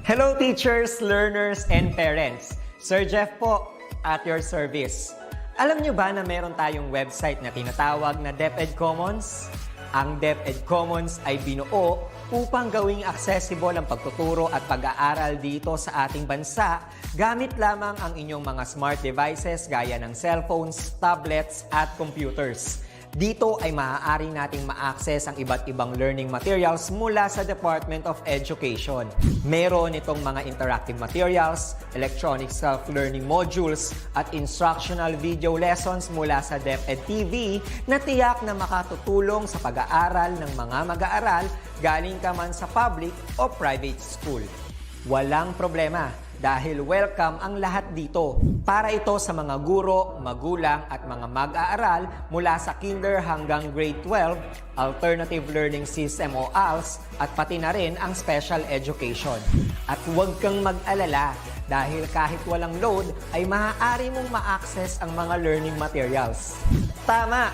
Hello teachers, learners, and parents. Sir Jeff po, at your service. Alam nyo ba na meron tayong website na tinatawag na DepEd Commons? Ang DepEd Commons ay binuo upang gawing accessible ang pagtuturo at pag-aaral dito sa ating bansa gamit lamang ang inyong mga smart devices gaya ng cellphones, tablets, at computers. Dito ay maaari nating ma-access ang iba't ibang learning materials mula sa Department of Education. Meron itong mga interactive materials, electronic self-learning modules, at instructional video lessons mula sa DepEd TV na tiyak na makatutulong sa pag-aaral ng mga mag-aaral galing ka man sa public o private school. Walang problema dahil welcome ang lahat dito. Para ito sa mga guro, magulang at mga mag-aaral mula sa kinder hanggang grade 12, Alternative Learning System o ALS, at pati na rin ang special education. At huwag kang mag-alala dahil kahit walang load ay maaari mong ma-access ang mga learning materials. Tama!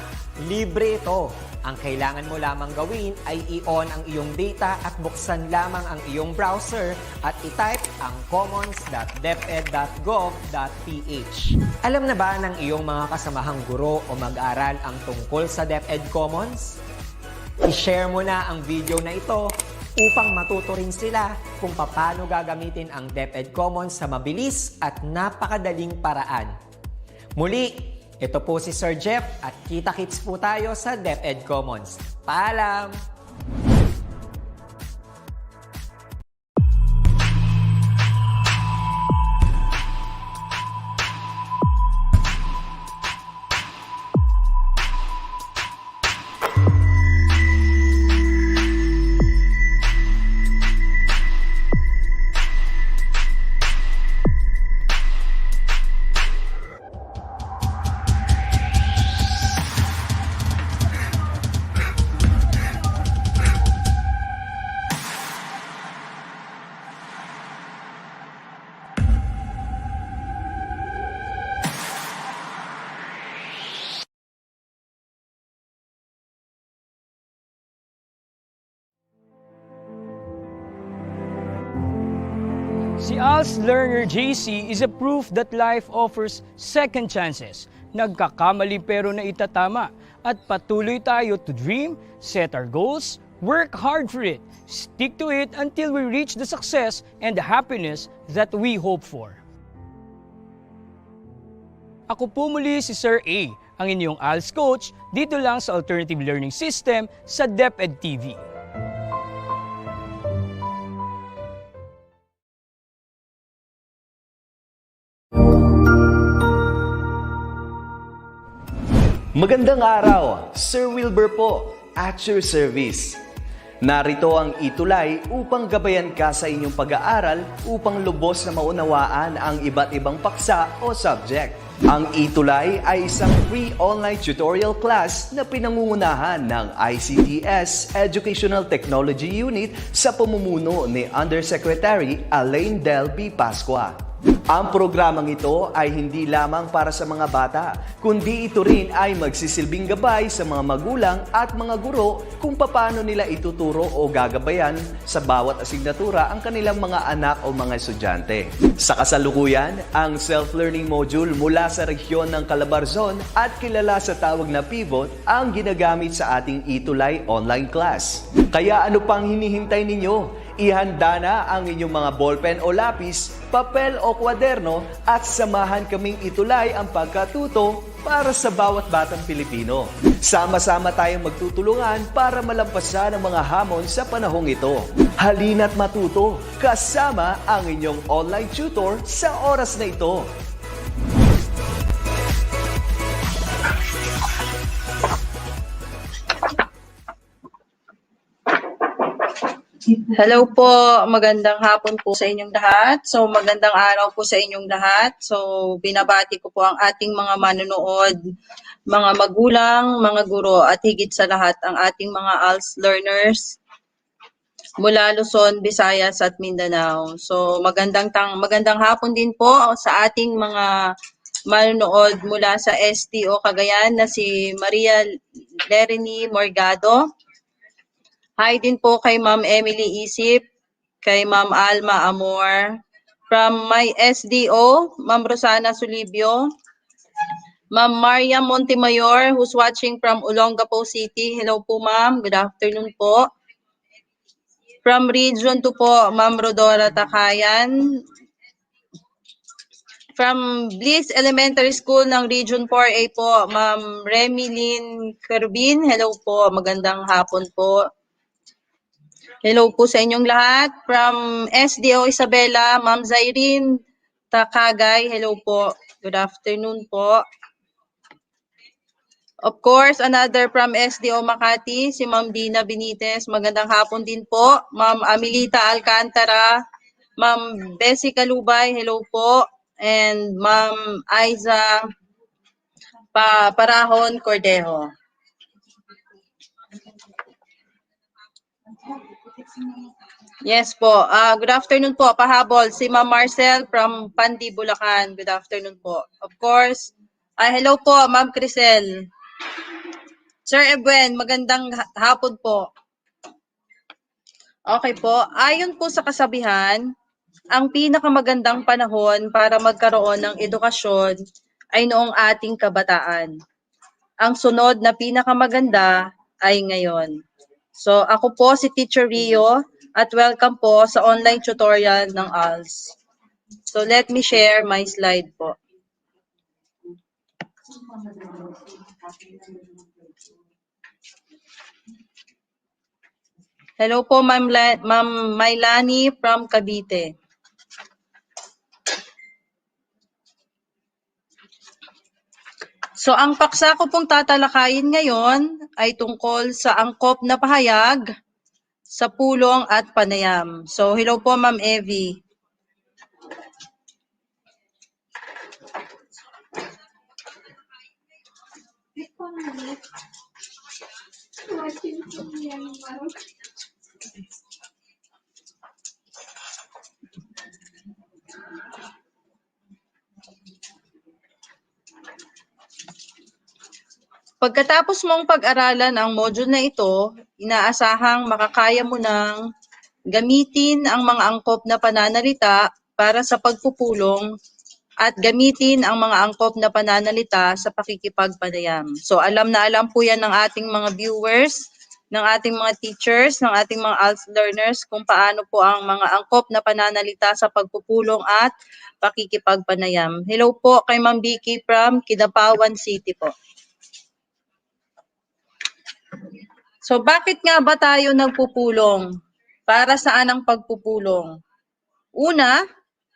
Libre ito. Ang kailangan mo lamang gawin ay i-on ang iyong data at buksan lamang ang iyong browser at i-type ang commons.deped.gov.ph. Alam na ba ng iyong mga kasamahang guro o mag-aral ang tungkol sa DepEd Commons? I-share mo na ang video na ito upang matuto rin sila kung paano gagamitin ang DepEd Commons sa mabilis at napakadaling paraan. Muli, ito po si Sir Jeff at kita-kits po tayo sa DepEd Commons. Paalam! Si ALS Learner JC is a proof that life offers second chances. Nagkakamali pero naitatama at patuloy tayo to dream, set our goals, work hard for it, stick to it until we reach the success and the happiness that we hope for. Ako po muli si Sir A, ang inyong ALS coach dito lang sa Alternative Learning System sa DepEd TV. Magandang araw, Sir Wilbur po, at your service. Narito ang ETULay upang gabayan ka sa inyong pag-aaral upang lubos na maunawaan ang iba't ibang paksa o subject. Ang ETULay ay isang free online tutorial class na pinangungunahan ng DepEd Educational Technology Unit sa pamumuno ni Undersecretary Elaine Del B. Pascua. Ang programang ito ay hindi lamang para sa mga bata, kundi ito rin ay magsisilbing gabay sa mga magulang at mga guro kung paano nila ituturo o gagabayan sa bawat asignatura ang kanilang mga anak o mga estudyante. Sa kasalukuyan, ang self-learning module mula sa rehiyon ng Calabarzon at kilala sa tawag na Pivot ang ginagamit sa ating ETULay online class. Kaya ano pang hinihintay ninyo? Ihanda na ang inyong mga ballpen o lapis, papel o kwaderno at samahan kaming itulay ang pagkatuto para sa bawat batang Pilipino. Sama-sama tayong magtutulungan para malampasan ang mga hamon sa panahong ito. Halina't matuto kasama ang inyong online tutor sa oras na ito. Hello po, magandang hapon po sa inyong lahat. So magandang araw po sa inyong lahat. So binabati ko po ang ating mga manonood, mga magulang, mga guro at higit sa lahat ang ating mga ALS learners mula Luzon, Visayas at Mindanao. So magandang hapon din po sa ating mga manonood mula sa STO Cagayan na si Maria Lerini Morgado. Hi din po kay Ma'am Emily Isip kay Ma'am Alma Amor. From my SDO, Ma'am Rosana Sulibio. Ma'am Maria Montemayor, who's watching from Olongapo City. Hello po, ma'am. Good afternoon po. From Region 2 po, Ma'am Rodora Takayan. From Bliss Elementary School ng Region 4A po, Ma'am Remilyn Kerbin. Hello po, magandang hapon po. Hello po sa inyong lahat. From SDO Isabela, Ma'am Zairine Takagay. Hello po. Good afternoon po. Of course, another from SDO Makati, si Ma'am Dina Benitez. Magandang hapon din po. Ma'am Amelita Alcantara, Ma'am Bessie Kalubay, hello po. And Ma'am Aiza Parahon Cordejo. Yes po. Good afternoon po. Pahabol, si Ma'am Marcel from Pandi, Bulacan. Good afternoon po. Of course. Hello po, Ma'am Crisel. Sir Ebwen, magandang hapon po. Okay po. Ayon po sa kasabihan, ang pinakamagandang panahon para magkaroon ng edukasyon ay noong ating kabataan. Ang sunod na pinakamaganda ay ngayon. So ako po si Teacher Rio at welcome po sa online tutorial ng ALS. So let me share my slide po. Hello po Ma'am Mailani from Cavite. So ang paksa ko pong tatalakayin ngayon ay tungkol sa angkop na pahayag sa pulong at panayam. So hello po Ma'am Evie. Pagkatapos mong pag-aralan ang module na ito, inaasahang makakaya mo ng gamitin ang mga angkop na pananalita para sa pagpupulong at gamitin ang mga angkop na pananalita sa pakikipagpanayam. So alam na alam po yan ng ating mga viewers, ng ating mga teachers, ng ating mga ALS learners kung paano po ang mga angkop na pananalita sa pagpupulong at pakikipagpanayam. Hello po kay Ma'am Vicky from Kidapawan City po. So bakit nga ba tayo nagpupulong? Para saan ang pagpupulong? Una,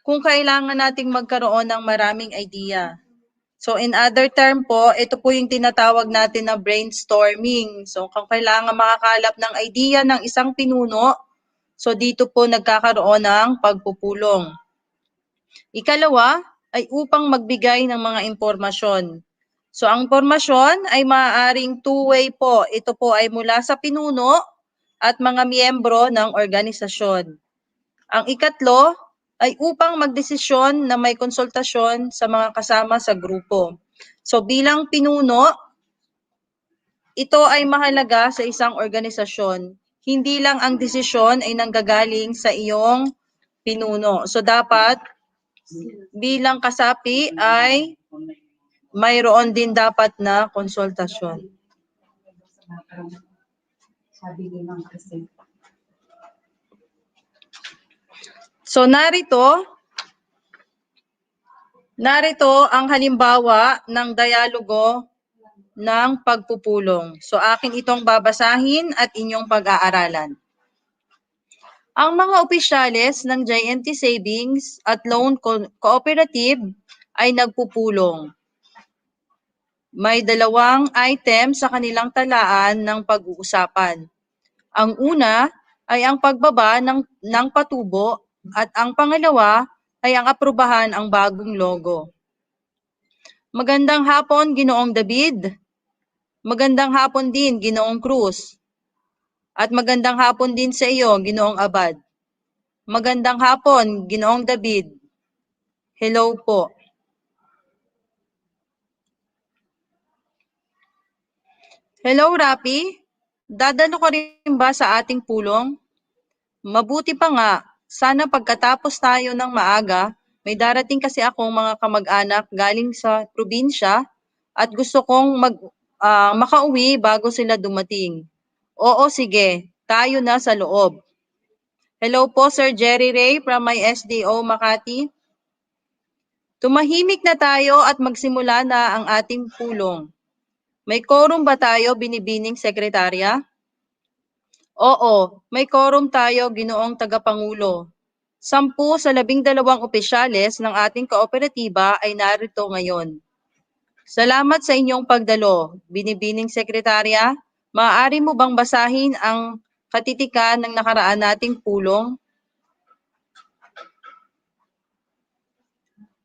kung kailangan nating magkaroon ng maraming idea. So in other term po, ito po yung tinatawag natin na brainstorming. So kung kailangan makakalap ng idea ng isang pinuno, so dito po nagkakaroon ng pagpupulong. Ikalawa ay upang magbigay ng mga impormasyon. So ang impormasyon ay maaaring two-way po. Ito po ay mula sa pinuno at mga miyembro ng organisasyon. Ang ikatlo ay upang magdesisyon na may konsultasyon sa mga kasama sa grupo. So bilang pinuno, ito ay mahalaga sa isang organisasyon. Hindi lang ang desisyon ay nanggagaling sa iyong pinuno. So dapat bilang kasapi ay mayroon din dapat na konsultasyon. So narito ang halimbawa ng dialogo ng pagpupulong. So akin itong babasahin at inyong pag-aaralan. Ang mga opisyales ng JNT Savings at Loan Cooperative ay nagpupulong. May dalawang item sa kanilang talaan ng pag-uusapan. Ang una ay ang pagbaba ng patubo at ang pangalawa ay ang aprubahan ang bagong logo. Magandang hapon, Ginoong David. Magandang hapon din, Ginoong Cruz. At magandang hapon din sa iyo, Ginoong Abad. Magandang hapon, Ginoong David. Hello po. Hello, Rapi. Dadalo ka rin ba sa ating pulong? Mabuti pa nga Sana pagkatapos tayo ng maaga, may darating kasi akong mga kamag-anak galing sa probinsya at gusto kong makauwi bago sila dumating. Oo, sige. Tayo na sa loob. Hello po, Sir Jerry Ray from my SDO Makati. Tumahimik na tayo at magsimula na ang ating pulong. May quorum ba tayo, binibining sekretarya? Oo, may quorum tayo, Ginoong Tagapangulo. 10 sa 12 opisyales ng ating kooperatiba ay narito ngayon. Salamat sa inyong pagdalo, binibining sekretarya. Maaari mo bang basahin ang katitikan ng nakaraan nating pulong?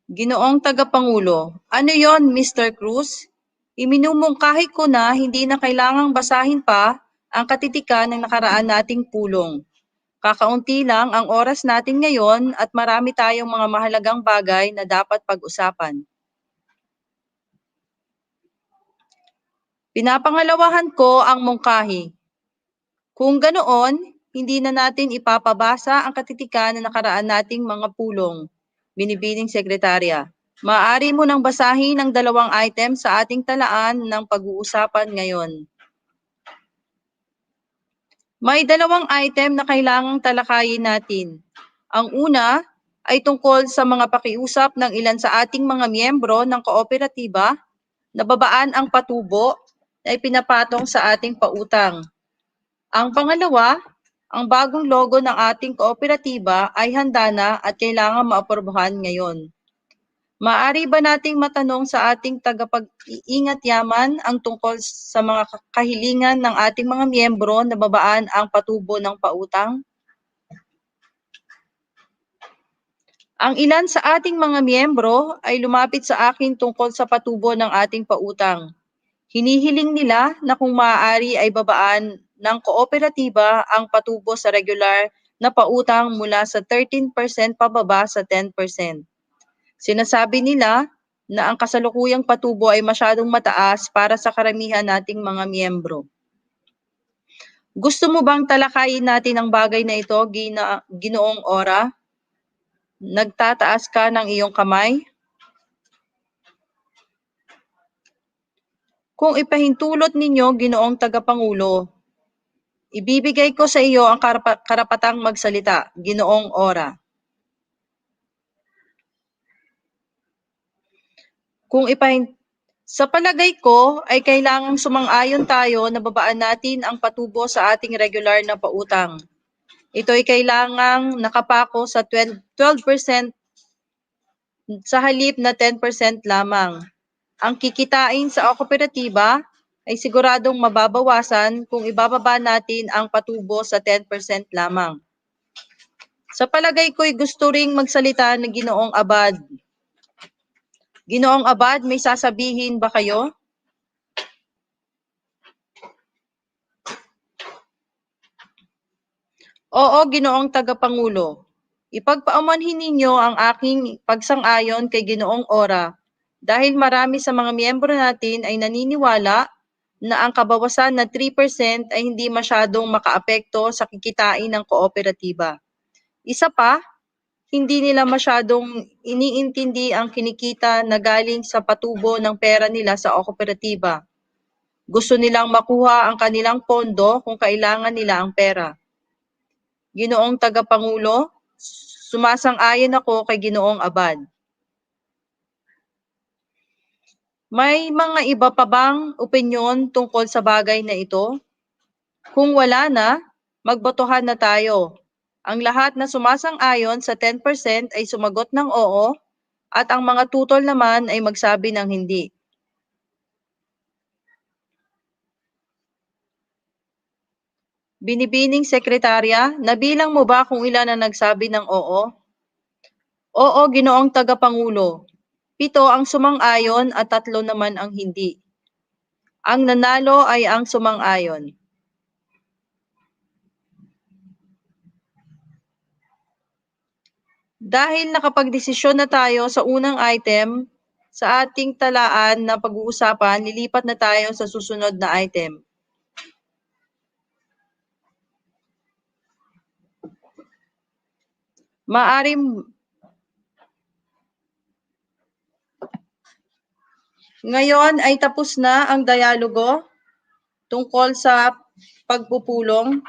Ginoong Tagapangulo, ano yon, Mr. Cruz? Iminumungkahi ko na hindi na kailangang basahin pa ang katitikan ng nakaraan nating pulong. Kakaunti lang ang oras natin ngayon at marami tayong mga mahalagang bagay na dapat pag-usapan. Pinapangalawahan ko ang mungkahi. Kung ganoon, hindi na natin ipapabasa ang katitikan na nakaraan nating mga pulong. Binibining sekretarya. Maaari mo nang basahin ang 2 item sa ating talaan ng pag-uusapan ngayon. May 2 item na kailangang talakayin natin. Ang una ay tungkol sa mga pakiusap ng ilan sa ating mga miyembro ng kooperatiba na babaan ang patubo na ipinapatong sa ating pautang. Ang pangalawa, ang bagong logo ng ating kooperatiba ay handa na at kailangan maaprubahan ngayon. Maaari ba nating matanong sa ating tagapag-iingat yaman ang tungkol sa mga kahilingan ng ating mga miyembro na babaan ang patubo ng pautang? Ang ilan sa ating mga miyembro ay lumapit sa akin tungkol sa patubo ng ating pautang. Hinihiling nila na kung maaari ay babaan ng kooperatiba ang patubo sa regular na pautang mula sa 13% pababa sa 10%. Sinasabi nila na ang kasalukuyang patubo ay masyadong mataas para sa karamihan nating mga miyembro. Gusto mo bang talakayin natin ang bagay na ito, Ginoong Ora? Nagtataas ka ng iyong kamay? Kung ipahintulot ninyo, Ginoong Tagapangulo, ibibigay ko sa iyo ang karapatang magsalita, Ginoong Ora. Sa palagay ko ay kailangang sumang-ayon tayo na babaan natin ang patubo sa ating regular na pautang. Ito ay kailangang nakapako sa 12% sa halip na 10% lamang. Ang kikitain sa kooperatiba ay siguradong mababawasan kung ibababa natin ang patubo sa 10% lamang. Sa palagay ko'y gusto ring magsalita ng Ginoong Abad. Ginoong Abad, may sasabihin ba kayo? Oo, Ginoong Tagapangulo. Ipagpaumanhin ninyo ang aking pagsang-ayon kay Ginoong Ora dahil marami sa mga miyembro natin ay naniniwala na ang kabawasan na 3% ay hindi masyadong makaapekto sa kikitain ng kooperatiba. Isa pa, hindi nila masyadong iniintindi ang kinikita na galing sa patubo ng pera nila sa kooperatiba. Gusto nilang makuha ang kanilang pondo kung kailangan nila ang pera. Ginoong Tagapangulo, sumasang-ayon ako kay Ginoong Abad. May mga iba pa bang opinyon tungkol sa bagay na ito? Kung wala na, magbotohan na tayo. Ang lahat na sumasang-ayon sa 10% ay sumagot ng oo at ang mga tutol naman ay magsabi ng hindi. Binibining sekretarya, nabilang mo ba kung ilan ang nagsabi ng oo? Oo, Ginoong Tagapangulo. 7 ang sumang-ayon at 3 naman ang hindi. Ang nanalo ay ang sumang-ayon. Dahil nakapagdesisyon na tayo sa unang item, sa ating talaan na pag-uusapan, lilipat na tayo sa susunod na item. Maaring ngayon ay tapos na ang dialogo tungkol sa pagpupulong.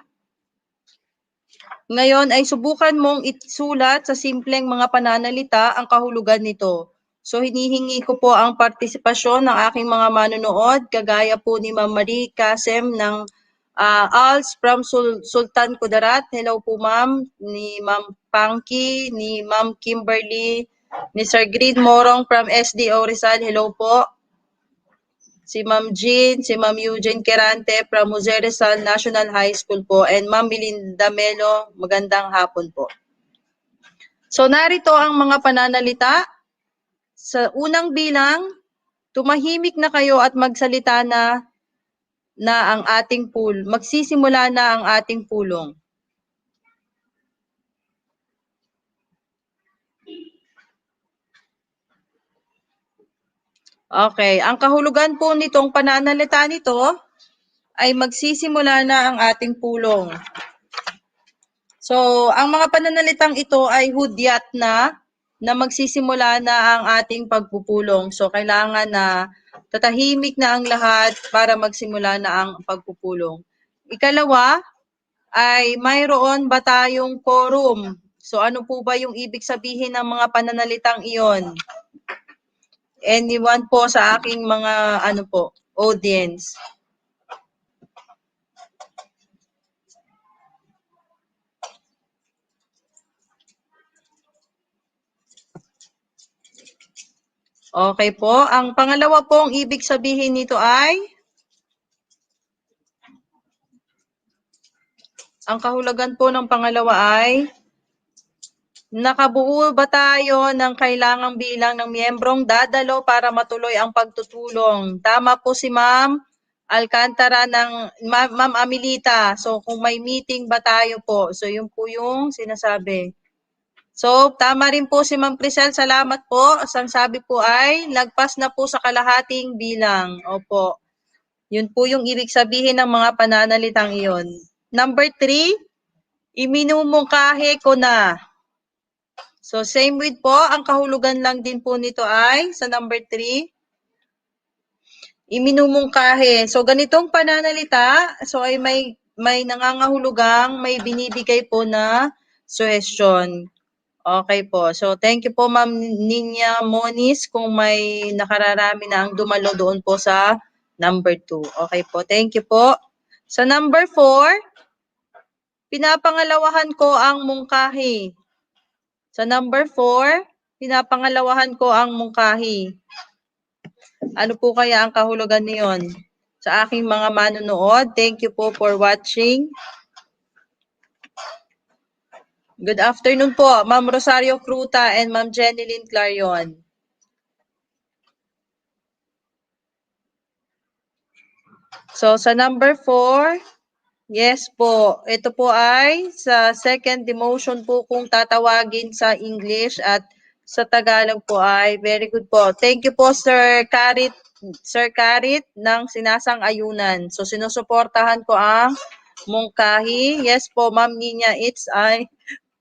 Ngayon ay subukan mong isulat sa simpleng mga pananalita ang kahulugan nito. So hinihingi ko po ang partisipasyon ng aking mga manonood, kagaya po ni Ma'am Marie Kasem ng ALS from Sultan Kudarat. Hello po ma'am, ni Ma'am Panky, ni Ma'am Kimberly, ni Sir Green Morong from SDO Rizal. Hello po. Si Ma'am Jean, si Ma'am Eugene Quirante from Jose Rizal National High School po, and Ma'am Melinda Melo, magandang hapon po. So narito ang mga pananalita. Sa unang bilang, tumahimik na kayo at magsalita na ang ating magsisimula na ang ating pulong. Okay, ang kahulugan po nitong pananalita nito ay magsisimula na ang ating pulong. So, ang mga pananalitang ito ay hudyat na magsisimula na ang ating pagpupulong. So, kailangan na tatahimik na ang lahat para magsimula na ang pagpupulong. Ikalawa ay mayroon ba tayong quorum? So, ano po ba yung ibig sabihin ng mga pananalitang iyon? Anyone po sa aking mga audience? Okay po. Ang pangalawa pong ibig sabihin nito ay, ang kahulugan po ng pangalawa ay, nakabuo ba tayo ng kailangang bilang ng miyembrong dadalo para matuloy ang pagtutulong? Tama po si Ma'am Alcantara ng Ma'am Amelita. So, kung may meeting ba tayo po? So, yun po yung sinasabi. So, tama rin po si Ma'am Crisel. Salamat po. Ang sabi po ay, lagpas na po sa kalahating bilang. Opo. Yun po yung ibig sabihin ng mga pananalitang iyon. Number 3, iminumungkahi ko na. So, same with po. Ang kahulugan lang din po nito ay, sa number 3, iminumungkahi. So, ganitong pananalita, so ay may nangangahulugang, may binibigay po na suggestion. Okay po. So, thank you po Ma'am Ninya Moniz kung may nakararami na ang dumalo doon po sa number 2. Okay po. Thank you po. Sa number 4, pinapangalawahan ko ang mungkahi. Sa number 4, pinapangalawahan ko ang mungkahi. Ano po kaya ang kahulugan niyon? Sa aking mga manonood, thank you po for watching. Good afternoon po, Ma'am Rosario Cruta and Ma'am Jenilyn Clarion. So, sa number 4, yes po, ito po ay sa second demotion po kung tatawagin sa English at sa Tagalog po ay very good po. Thank you po Sir Karit ng Sinasang-ayunan. So, sinusuportahan ko ang mungkahi. Yes po, Ma'am Ninya, it's ay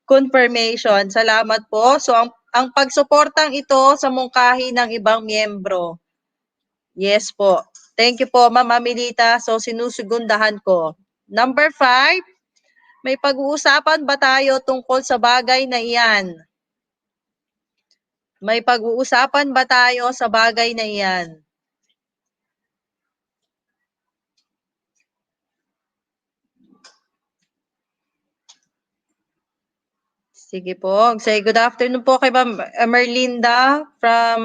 confirmation. Salamat po. So, ang pagsuportang ito sa mungkahi ng ibang miyembro. Yes po. Thank you po, Ma'am Amelita. So, sinusugundahan ko. Number 5, may pag-uusapan ba tayo tungkol sa bagay na iyan? May pag-uusapan ba tayo sa bagay na iyan? Sige po. Say good afternoon po kay Ma'am Merlinda from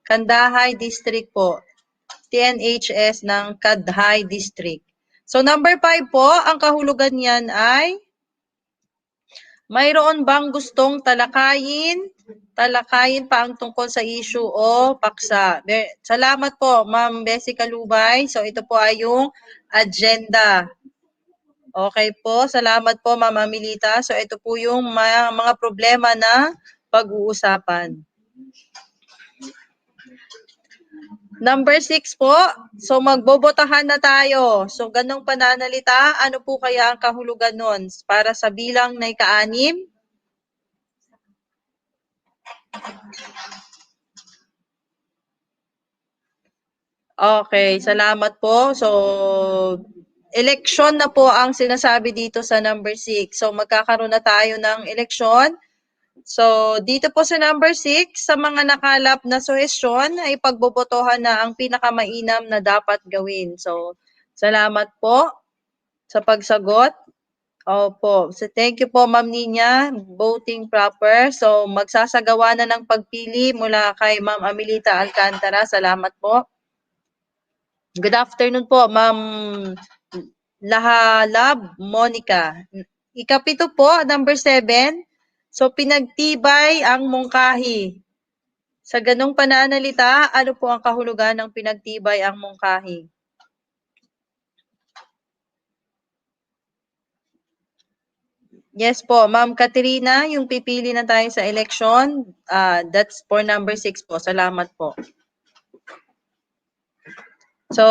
Kandahay District po. TNHS ng Kadhay District. So number 5 po, ang kahulugan niyan ay, mayroon bang gustong talakayin pa ang tungkol sa issue o paksa? Salamat po, Ma'am Bessie Kalubay. So ito po ay yung agenda. Okay po, salamat po Ma'am Amelita. So ito po yung mga problema na pag-uusapan. Number 6 po, so magbobotahan na tayo. So ganong pananalita, ano po kaya ang kahulugan nun? Para sa bilang na ika-6, Okay, salamat po. So, eleksyon na po ang sinasabi dito sa number 6. So, magkakaroon na tayo ng eleksyon. So, dito po sa number 6, sa mga nakalap na suhestyon ay pagbobotohan na ang pinakamainam na dapat gawin. So, salamat po sa pagsagot. Opo. So, thank you po, Ma'am Nina. Voting proper. So, magsasagawa na ng pagpili mula kay Ma'am Amelita Alcantara. Salamat po. Good afternoon po, Ma'am Lahalab Monica. Ikapito po, number 7. So, pinagtibay ang mungkahi. Sa ganong pananalita, ano po ang kahulugan ng pinagtibay ang mungkahi? Yes po, Ma'am Katerina, yung pipili na tayo sa election, that's for number 6 po. Salamat po. So,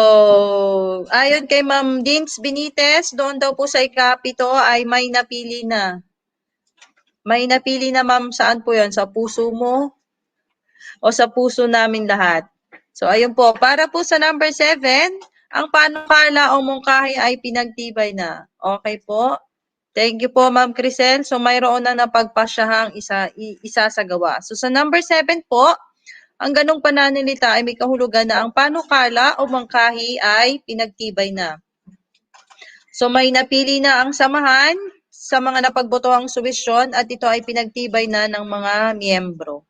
ayon kay Ma'am Dins Benitez, doon daw po sa ikapito ay may napili na. May napili na, Ma'am, saan po yon? Sa puso mo o sa puso namin lahat? So, ayun po. Para po sa number 7, ang panukala o mungkahi ay pinagtibay na. Okay po. Thank you po, Ma'am Crisel. So, mayroon na napagpasyahang isasagawa. So, sa number 7 po, ang ganong pananalita ay may kahulugan na ang panukala o mungkahi ay pinagtibay na. So, may napili na ang samahan sa mga napagbotohang suwisyon at ito ay pinagtibay na ng mga miyembro.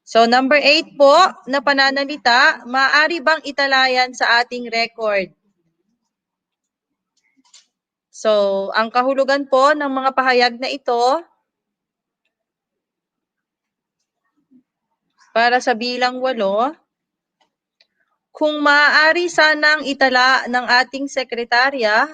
So, number 8 po na pananalita, maaari bang italayan sa ating record? So, ang kahulugan po ng mga pahayag na ito, para sa bilang 8, kung maaari sanang itala ng ating sekretarya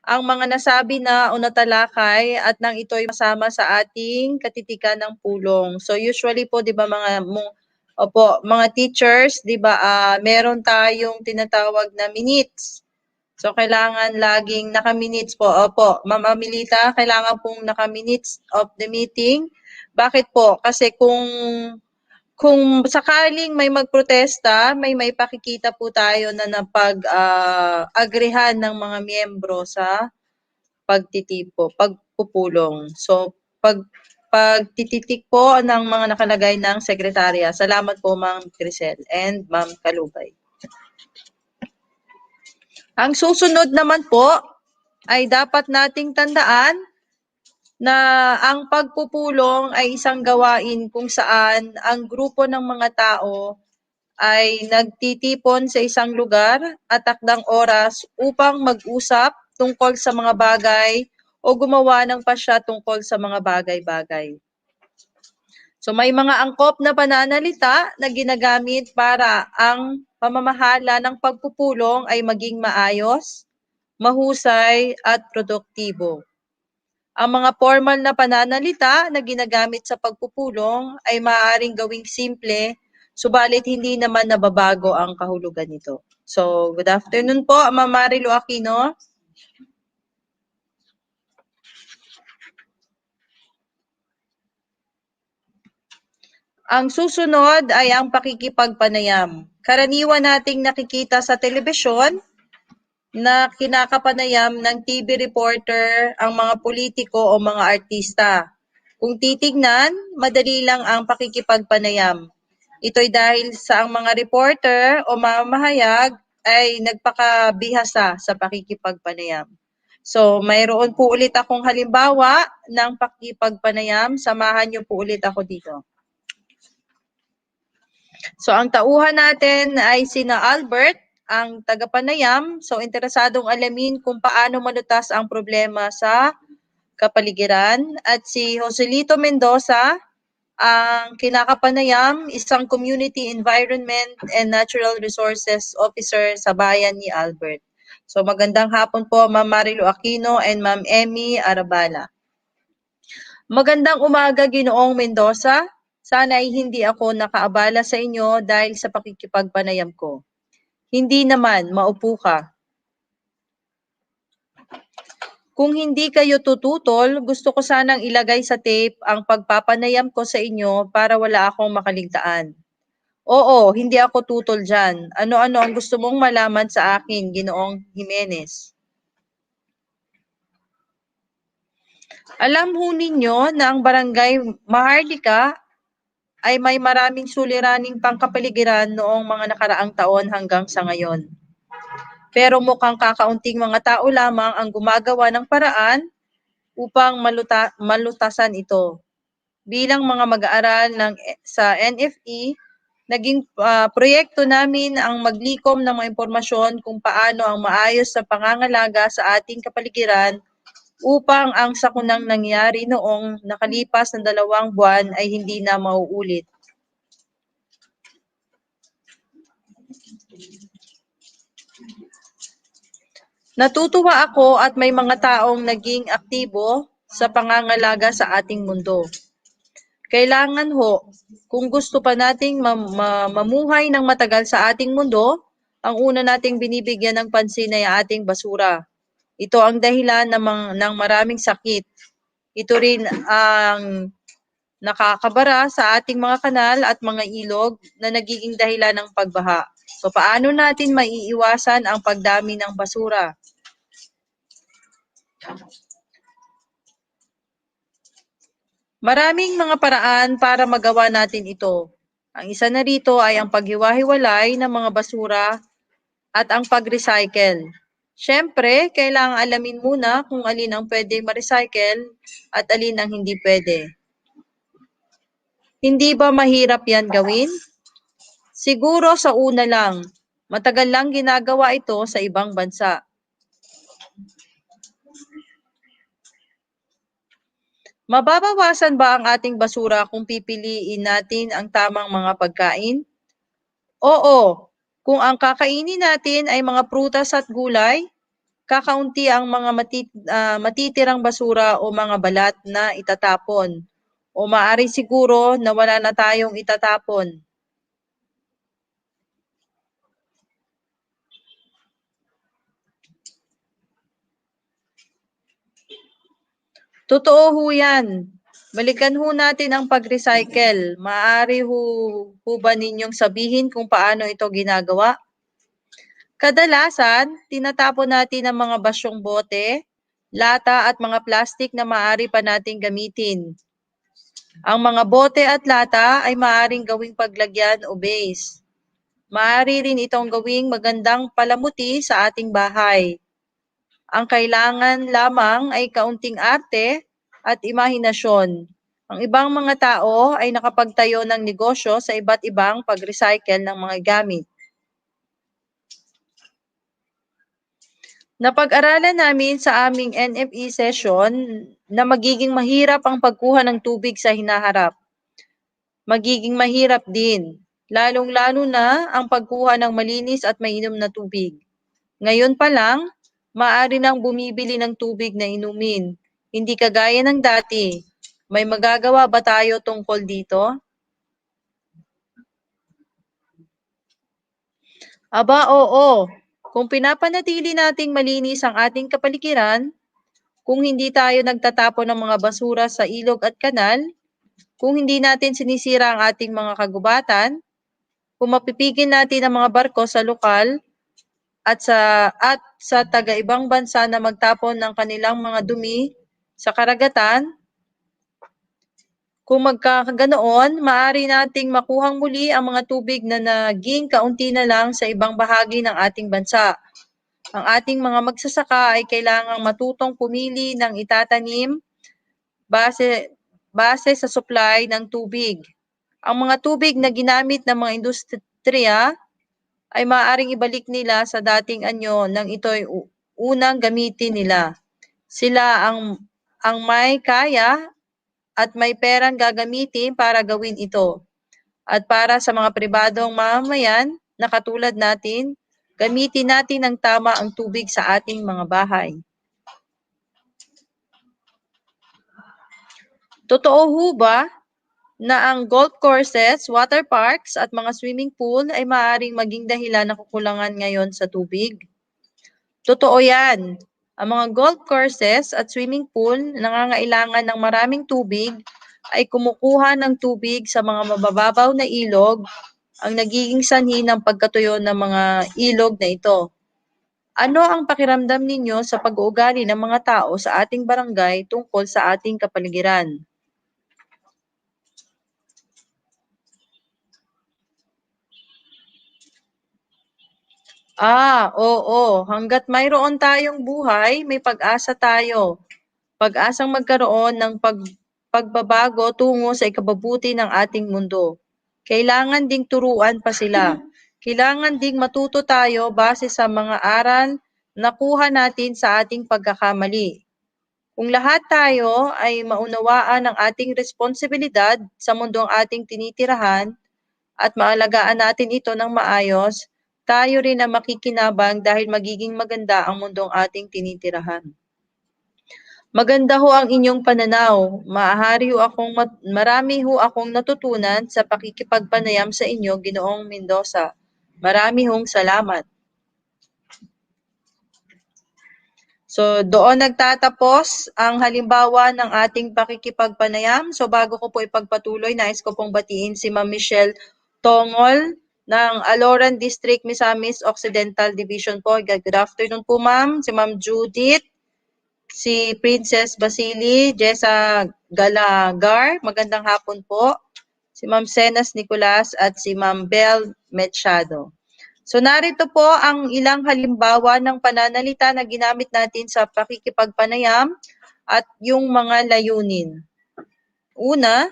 ang mga nasabi na o natalakay at nang ito'y masama sa ating katitikan ng pulong. So usually po 'di ba mga teachers, 'di ba, meron tayong tinatawag na minutes. So kailangan laging naka-minutes po. Opo, Ma'am Amelita, kailangan pong naka-minutes of the meeting. Bakit po? Kasi kung sakaling may magprotesta, may pakikita po tayo na napag-agrehan ng mga miyembro sa pagpupulong. So, pagtititik po ng mga nakalagay ng sekretarya. Salamat po, Ma'am Crisel and Ma'am Kalubay. Ang susunod naman po ay dapat nating tandaan na ang pagpupulong ay isang gawain kung saan ang grupo ng mga tao ay nagtitipon sa isang lugar at takdang oras upang mag-usap tungkol sa mga bagay o gumawa ng pasya tungkol sa mga bagay-bagay. So may mga angkop na pananalita na ginagamit para ang pamamahala ng pagpupulong ay maging maayos, mahusay at produktibo. Ang mga formal na pananalita na ginagamit sa pagpupulong ay maaaring gawing simple, subalit hindi naman nababago ang kahulugan nito. So, good afternoon po, Ma'am Marilo Aquino. Ang susunod ay ang pakikipagpanayam. Karaniwan nating nakikita sa telebisyon na kinakapanayam ng TV reporter ang mga politiko o mga artista. Kung titignan, madali lang ang pakikipagpanayam. Ito'y dahil sa ang mga reporter o mamahayag ay nagpakabihasa sa pakikipagpanayam. So, mayroon po ulit akong halimbawa ng pakikipagpanayam. Samahan niyo po ulit ako dito. So, ang tauhan natin ay sina Albert, ang tagapanayam. So, interesadong alamin kung paano malutas ang problema sa kapaligiran. At si Joselito Mendoza, ang kinakapanayam, isang Community Environment and Natural Resources Officer sa bayan ni Albert. So, magandang hapon po, Ma'am Marilo Aquino and Ma'am Emmy Arabala. Magandang umaga, Ginoong Mendoza. Sana ay hindi ako nakaabala sa inyo dahil sa pakikipagpanayam ko. Hindi naman, maupo ka. Kung hindi kayo tututol, gusto ko sanang ilagay sa tape ang pagpapanayam ko sa inyo para wala akong makaligtaan. Oo, hindi ako tutol dyan. Ano-ano ang gusto mong malaman sa akin, Ginoong Jimenez? Alam ho ninyo na ang barangay Maharlika ay may maraming suliraning pangkapaligiran noong mga nakaraang taon hanggang sa ngayon. Pero mukhang kakaunting mga tao lamang ang gumagawa ng paraan upang malutasan ito. Bilang mga mag-aaral sa NFE, naging proyekto namin ang maglikom ng mga impormasyon kung paano ang maayos na pangangalaga sa ating kapaligiran upang ang sakunang nangyari noong nakalipas na 2 buwan ay hindi na mauulit. Natutuwa ako at may mga taong naging aktibo sa pangangalaga sa ating mundo. Kailangan ho, kung gusto pa nating mamuhay ng matagal sa ating mundo, ang una nating binibigyan ng pansin ay ating basura. Ito ang dahilan ng maraming sakit. Ito rin ang nakakabara sa ating mga kanal at mga ilog na nagiging dahilan ng pagbaha. So paano natin maiiwasan ang pagdami ng basura? Maraming mga paraan para magawa natin ito. Ang isa na rito ay ang paghiwa-hiwalay ng mga basura at ang pag-recycle. Siyempre, kailangang alamin muna kung alin ang pwedeng ma-recycle at alin ang hindi pwede. Hindi ba mahirap yan gawin? Siguro sa una lang. Matagal lang ginagawa ito sa ibang bansa. Mababawasan ba ang ating basura kung pipiliin natin ang tamang mga pagkain? Oo, kung ang kakainin natin ay mga prutas at gulay, kakaunti ang mga matitirang basura o mga balat na itatapon. O maaari siguro na wala na tayong itatapon. Totoo ho yan. Balikan ho natin ang pag-recycle. Maaari ho ba ninyong sabihin kung paano ito ginagawa? Kadalasan, tinatapon natin ang mga basyong bote, lata at mga plastik na maaari pa nating gamitin. Ang mga bote at lata ay maaaring gawing paglagyan o base. Maaari rin itong gawing magandang palamuti sa ating bahay. Ang kailangan lamang ay kaunting arte at imahinasyon. Ang ibang mga tao ay nakapagtayo ng negosyo sa iba't ibang pag-recycle ng mga gamit. Napag-aralan namin sa aming NFE session na magiging mahirap ang pagkuha ng tubig sa hinaharap. Magiging mahirap din, lalong-lalo na ang pagkuha ng malinis at mainom na tubig. Ngayon pa lang, maaari nang bumibili ng tubig na inumin, hindi kagaya ng dati. May magagawa ba tayo tungkol dito? Aba, oo. Kung pinapanatili nating malinis ang ating kapaligiran, kung hindi tayo nagtatapon ng mga basura sa ilog at kanal, kung hindi natin sinisira ang ating mga kagubatan, kung mapipigil natin ang mga barko sa lokal at sa taga-ibang bansa na magtapon ng kanilang mga dumi sa karagatan, kung magkakaganoon, maaari nating makuhang muli ang mga tubig na naging kaunti na lang sa ibang bahagi ng ating bansa. Ang ating mga magsasaka ay kailangang matutong pumili ng itatanim base sa supply ng tubig. Ang mga tubig na ginamit ng mga industriya ay maaaring ibalik nila sa dating anyo nang ito'y unang gamitin nila. Sila ang may kaya at may perang gagamitin para gawin ito. At para sa mga pribadong mamamayan na katulad natin, gamitin natin ng tama ang tubig sa ating mga bahay. Totoo ho ba na ang golf courses, water parks at mga swimming pool ay maaaring maging dahilan ng kakulangan ngayon sa tubig? Totoo yan. Ang mga golf courses at swimming pool na nangangailangan ng maraming tubig ay kumukuha ng tubig sa mga mabababaw na ilog, ang nagiging sanhi ng pagkatuyo ng mga ilog na ito. Ano ang pakiramdam ninyo sa pag-uugali ng mga tao sa ating barangay tungkol sa ating kapaligiran? Oo. Hangga't mayroon tayong buhay, may pag-asa tayo. Pag-asang magkaroon ng pagbabago tungo sa ikabubuti ng ating mundo. Kailangan ding turuan pa sila. Kailangan ding matuto tayo base sa mga aral na kuha natin sa ating pagkakamali. Kung lahat tayo ay maunawaan ang ating responsibilidad sa mundong ating tinitirahan at maalagaan natin ito ng maayos, tayo rin ang makikinabang dahil magiging maganda ang mundong ating tinitirahan. Maganda ho ang inyong pananaw. Marami ho akong natutunan sa pakikipagpanayam sa inyo, Ginoong Mendoza. Marami hong salamat. So, doon nagtatapos ang halimbawa ng ating pakikipagpanayam. So, bago ko po ipagpatuloy, nais ko pong batiin si Ma'am Michelle Tongol ng Aloran District, Misamis Occidental Division po. Good afternoon po, ma'am. Si Ma'am Judith, si Princess Basili, Jessa Galagar, magandang hapon po. Si Ma'am Senas Nicolas at si Ma'am Bel Machado. So narito po ang ilang halimbawa ng pananalita na ginamit natin sa pakikipagpanayam at yung mga layunin. Una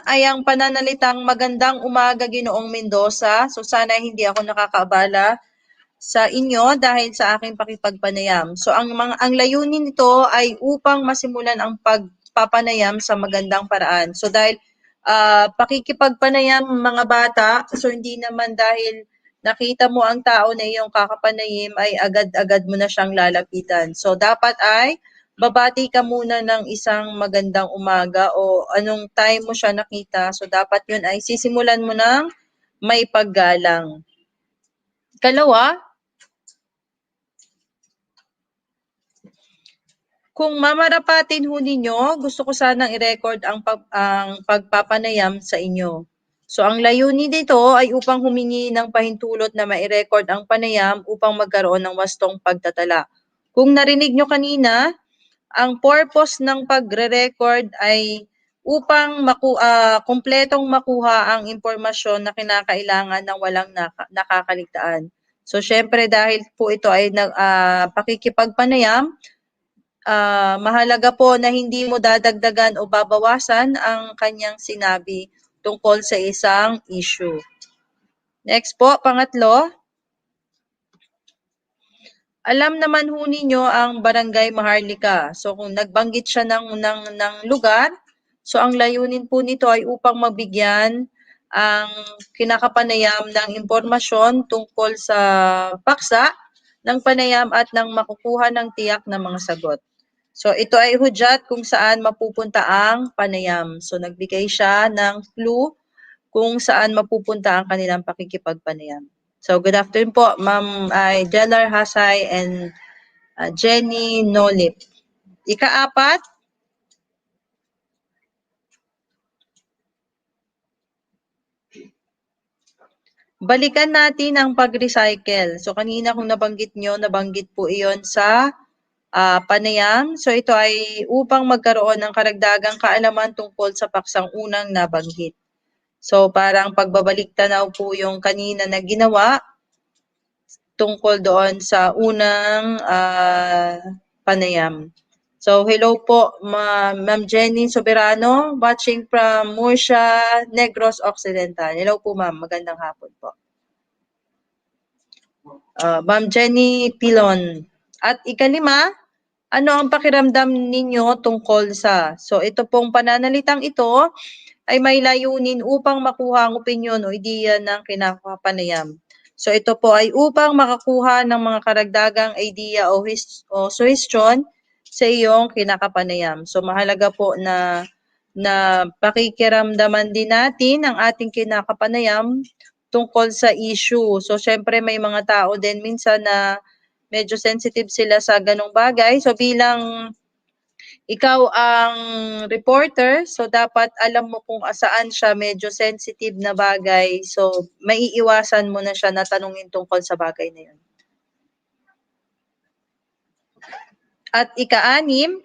ay ang pananalitang magandang umaga, Ginoong Mendoza. So sana hindi ako nakakaabala sa inyo dahil sa aking pakipagpanayam. So ang layunin nito ay upang masimulan ang pagpapanayam sa magandang paraan. So dahil pakikipagpanayam mga bata, so hindi naman dahil nakita mo ang tao na iyong kakapanayim ay agad-agad mo na siyang lalapitan. So dapat ay babati ka muna ng isang magandang umaga o anong time mo siya nakita. So dapat yun ay sisimulan mo ng may paggalang. Kalawa, kung mamarapatin ho ninyo, gusto ko sanang i-record ang pagpapanayam sa inyo. So ang layunin dito ay upang humingi ng pahintulot na mai-record ang panayam upang magkaroon ng wastong pagtatala. Kung narinig nyo kanina, ang purpose ng pagre-record ay upang kumpletong makuha ang impormasyon na kinakailangan ng walang nakakaligtaan. So syempre dahil po ito ay pakikipagpanayam, mahalaga po na hindi mo dadagdagan o babawasan ang kanyang sinabi tungkol sa isang issue. Next po, pangatlo. Alam naman ho ninyo ang Barangay Maharlika. So kung nagbanggit siya ng lugar, so ang layunin po nito ay upang mabigyan ang kinakapanayam ng impormasyon tungkol sa paksa ng panayam at ng makukuha ng tiyak na mga sagot. So ito ay hudyat kung saan mapupunta ang panayam. So nagbigay siya ng clue kung saan mapupunta ang kanilang pakikipagpanayam. So good afternoon po, Ma'am Jellar Hasay and Jenny Nolip. Ika-apat, balikan natin ang pag-recycle. So kanina kung nabanggit po iyon sa panayam. So ito ay upang magkaroon ng karagdagang kaalaman tungkol sa paksang unang nabanggit. So parang pagbabalik tanaw po yung kanina na ginawa tungkol doon sa unang panayam. So hello po Ma'am Jenny Soberano watching from Murcia, Negros Occidental. Hello po ma'am, magandang hapon po. Ma'am Jenny Pilon. At ikalima, ano ang pakiramdam ninyo tungkol sa? So ito pong pananalitang ito ay may layunin upang makuha ang opinyon o ideya ng kinakapanayam. So ito po ay upang makakuha ng mga karagdagang idea o suggestion sa iyong kinakapanayam. So mahalaga po na pakikiramdaman din natin ang ating kinakapanayam tungkol sa issue. So, syempre may mga tao din minsan na medyo sensitive sila sa ganong bagay. So, bilang ikaw ang reporter, so dapat alam mo kung saan siya medyo sensitive na bagay. So, maiiwasan mo na siya na tanungin tungkol sa bagay na yun. At ika-anim,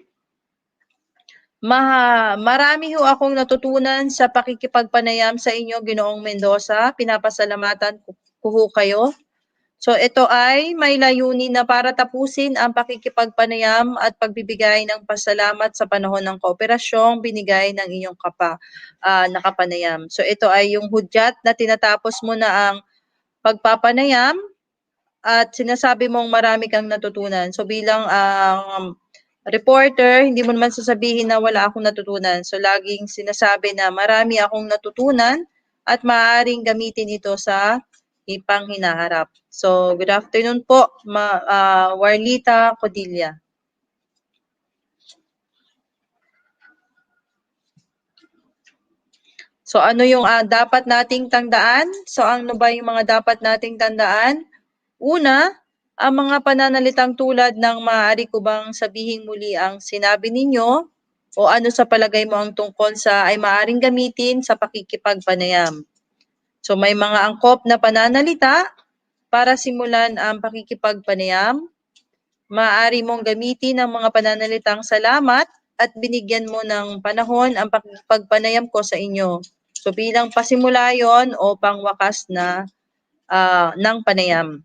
marami ho akong natutunan sa pakikipagpanayam sa inyo, Ginoong Mendoza. Pinapasalamatan ko ho kayo. So ito ay may layunin na para tapusin ang pakikipagpanayam at pagbibigay ng pasalamat sa panahon ng kooperasyong binigay ng inyong nakapanayam. So ito ay yung hudyat na tinatapos mo na ang pagpapanayam at sinasabi mong marami kang natutunan. So bilang reporter, hindi mo naman sasabihin na wala akong natutunan. So laging sinasabi na marami akong natutunan at maaaring gamitin ito sa ipang hinaharap. So, good afternoon po, Warlita Codilla. So, ano yung dapat nating tandaan? So, ano ba yung mga dapat nating tandaan? Una, ang mga pananalitang tulad ng maaari ko bang sabihin muli ang sinabi ninyo o ano sa palagay mo ang tungkol sa ay maaaring gamitin sa pakikipagpanayam. So, may mga angkop na pananalita para simulan ang pakikipagpanayam. Maaari mong gamitin ang mga pananalitang salamat at binigyan mo ng panahon ang pakikipagpanayam ko sa inyo. So bilang pasimula yon o pangwakas na ng panayam.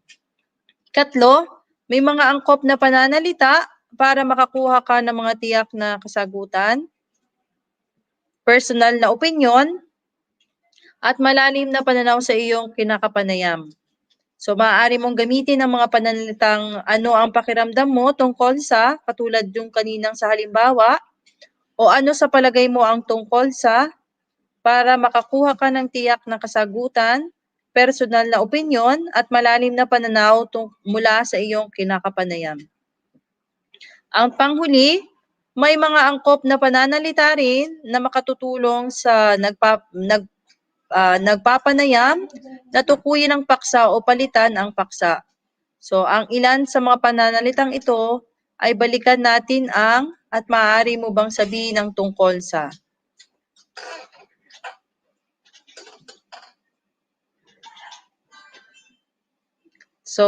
Katlo, may mga angkop na pananalita para makakuha ka ng mga tiyak na kasagutan, personal na opinyon, at malalim na pananaw sa iyong kinakapanayam. So, maaari mong gamitin ang mga pananalitang ano ang pakiramdam mo tungkol sa, katulad yung kaninang sa halimbawa, o ano sa palagay mo ang tungkol sa, para makakuha ka ng tiyak na kasagutan, personal na opinyon, at malalim na pananaw mula sa iyong kinakapanayam. Ang panghuli, may mga angkop na pananalita rin na makatutulong sa nagpapanayam na tukuyin ang paksa o palitan ang paksa. So, ang ilan sa mga pananalitang ito ay balikan natin ang at maaari mo bang sabihin ang tungkol sa. So,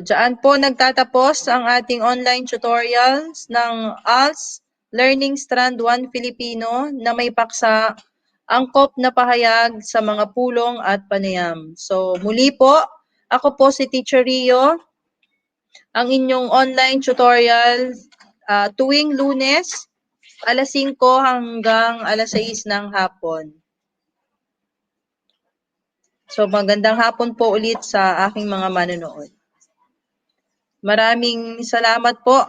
dyan po nagtatapos ang ating online tutorials ng ALS Learning Strand 1 Filipino na may paksa angkop na pahayag sa mga pulong at panayam. So, muli po, ako po si Teacher Rio, ang inyong online tutorial tuwing Lunes, alas 5 hanggang alas 6 ng hapon. So, magandang hapon po ulit sa aking mga manonood. Maraming salamat po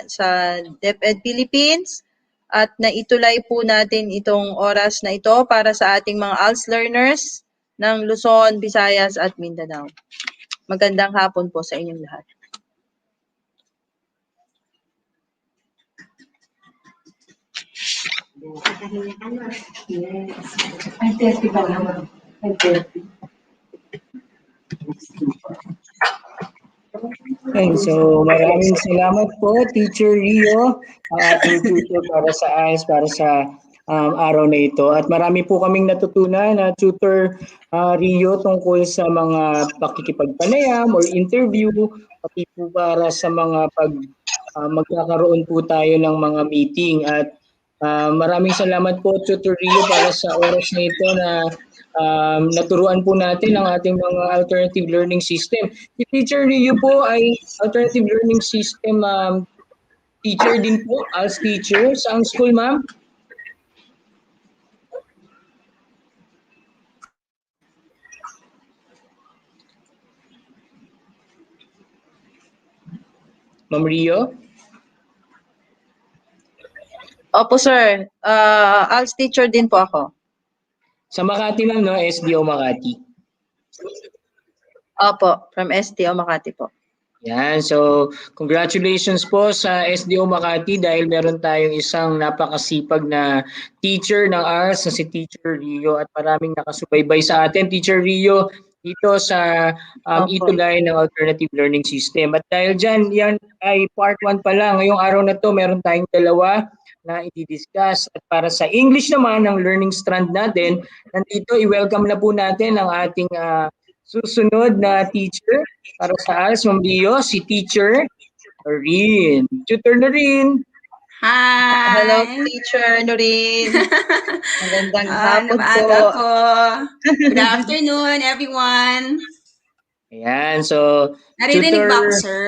sa DepEd Philippines at naitulay po natin itong oras na ito para sa ating mga ALS learners ng Luzon, Visayas at Mindanao. Magandang hapon po sa inyong lahat. Okay, so maraming salamat po, Teacher Rio, ating tutor para sa ALS, para sa araw na ito. At marami po kaming natutunan na Tutor Rio tungkol sa mga pakikipagpanayam or interview, pati po para sa mga magkakaroon po tayo ng mga meeting. At maraming salamat po, Tutor Rio, para sa oras na ito na naturuan po natin ang ating mga alternative learning system. Si Teacher Rio po ay alternative learning system teacher din po, as teacher. Saan school, ma'am? Ma'am Rio? Opo, sir. ALS teacher din po ako. Sa Makati, ma'am, no? SDO Makati. Opo, from SDO Makati po. Yan, so congratulations po sa SDO Makati dahil meron tayong isang napakasipag na teacher ng ALS na si Teacher Rio at maraming nakasubaybay sa atin. Teacher Rio, dito sa Opo. ETULay ng Alternative Learning System. At dahil dyan, yan ay part 1 pa lang. Ngayong araw na to, meron tayong dalawa na i-discuss. At para sa English naman, ang learning strand natin, nandito, i-welcome na po natin ang ating susunod na teacher para sa ALS, Ma'am Leo, si Teacher Noreen. Tutor Noreen. Hello, Hi! Teacher Noreen. Magandang hapon po. Namaaga ako. Good afternoon, everyone. Ayan, so Naririnig ba ako, Tutor, sir?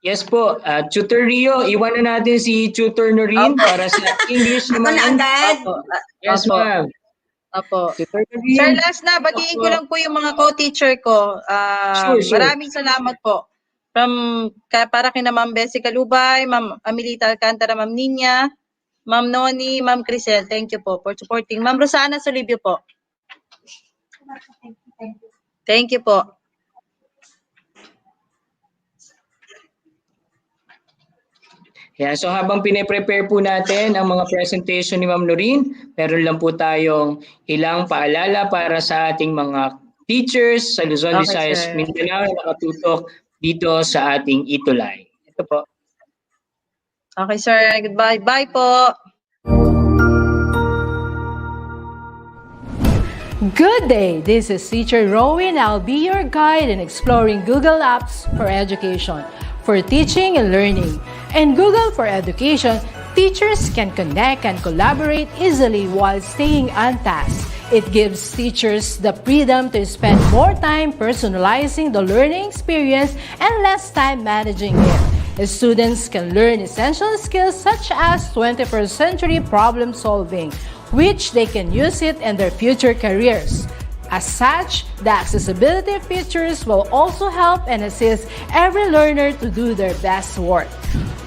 yes po, Tutor Rio, iwanan natin si Tutor Noreen Opo. para sa English Ako na naman. agad. Opo. Yes, Opo. ma'am. Opo. Tutor Sir, Noreen. last na, batiin ko lang po yung mga co-teacher ko. Sure. Maraming salamat po. Para kina Ma'am Bessie Calubay, Ma'am Amelita Alcantara, Ma'am Ninya, Ma'am Noni, Ma'am Crisel, thank you po for supporting. Ma'am Rosana Solibio po. Thank you po. Yeah, so habang pine-prepare po natin ang mga presentation ni Ma'am Noreen, meron lang po tayong ilang paalala para sa ating mga teachers sa Luzon, Okay, Visayas, sir. Mindanao na nakatutok dito sa ating ETULay. Ito po. Okay, sir. Goodbye. Bye po. Good day, this is Teacher Rowan. I'll be your guide in exploring Google Apps for education, for teaching and learning. In Google for Education, teachers can connect and collaborate easily while staying on task. It gives teachers the freedom to spend more time personalizing the learning experience and less time managing it. Students can learn essential skills such as 21st century problem solving, which they can use it in their future careers. As such, the accessibility features will also help and assist every learner to do their best work.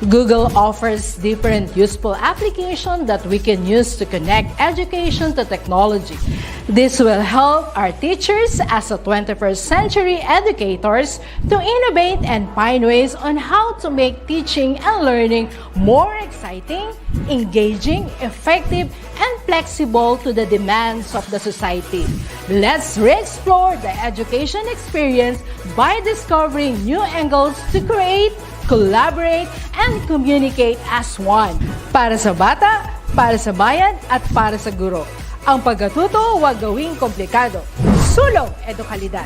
Google offers different useful applications that we can use to connect education to technology. This will help our teachers as a 21st century educators to innovate and find ways on how to make teaching and learning more exciting, engaging, effective, and flexible to the demands of the society. Let's re-explore the education experience by discovering new angles to create, collaborate, and communicate as one. Para sa bata, para sa bayan, at para sa guro. Ang pagkatuto huwag gawing komplikado. Sulong edukalidad.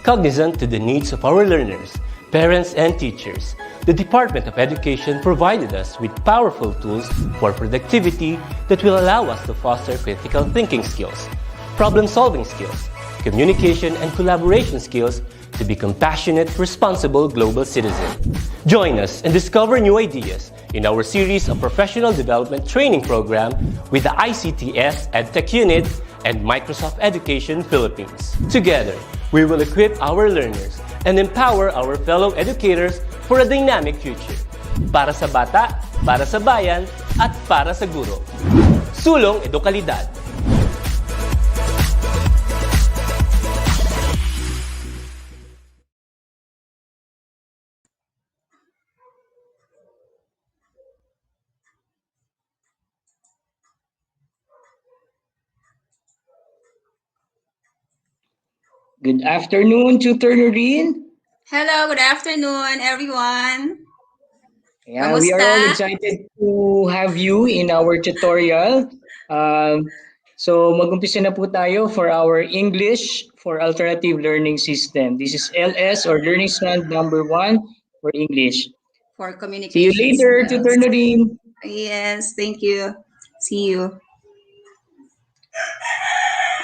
Cognizant to the needs of our learners, parents, and teachers, the Department of Education provided us with powerful tools for productivity that will allow us to foster critical thinking skills, problem-solving skills, communication and collaboration skills to be compassionate, responsible global citizens. Join us and discover new ideas in our series of professional development training program with the ICTS Edtech Unit and Microsoft Education Philippines. Together, we will equip our learners and empower our fellow educators for a dynamic future. Para sa bata, para sa bayan, at para sa guro. Sulong edukalidad. Good afternoon, Tutor Noreen. Hello, good afternoon, everyone. Yeah, we are all excited to have you in our tutorial. So mag-umpisa na po tayo for our English for Alternative Learning System. This is LS or Learning Strand number 1 for English. For See communication you later, skills. Tutor Noreen. Yes, thank you. See you.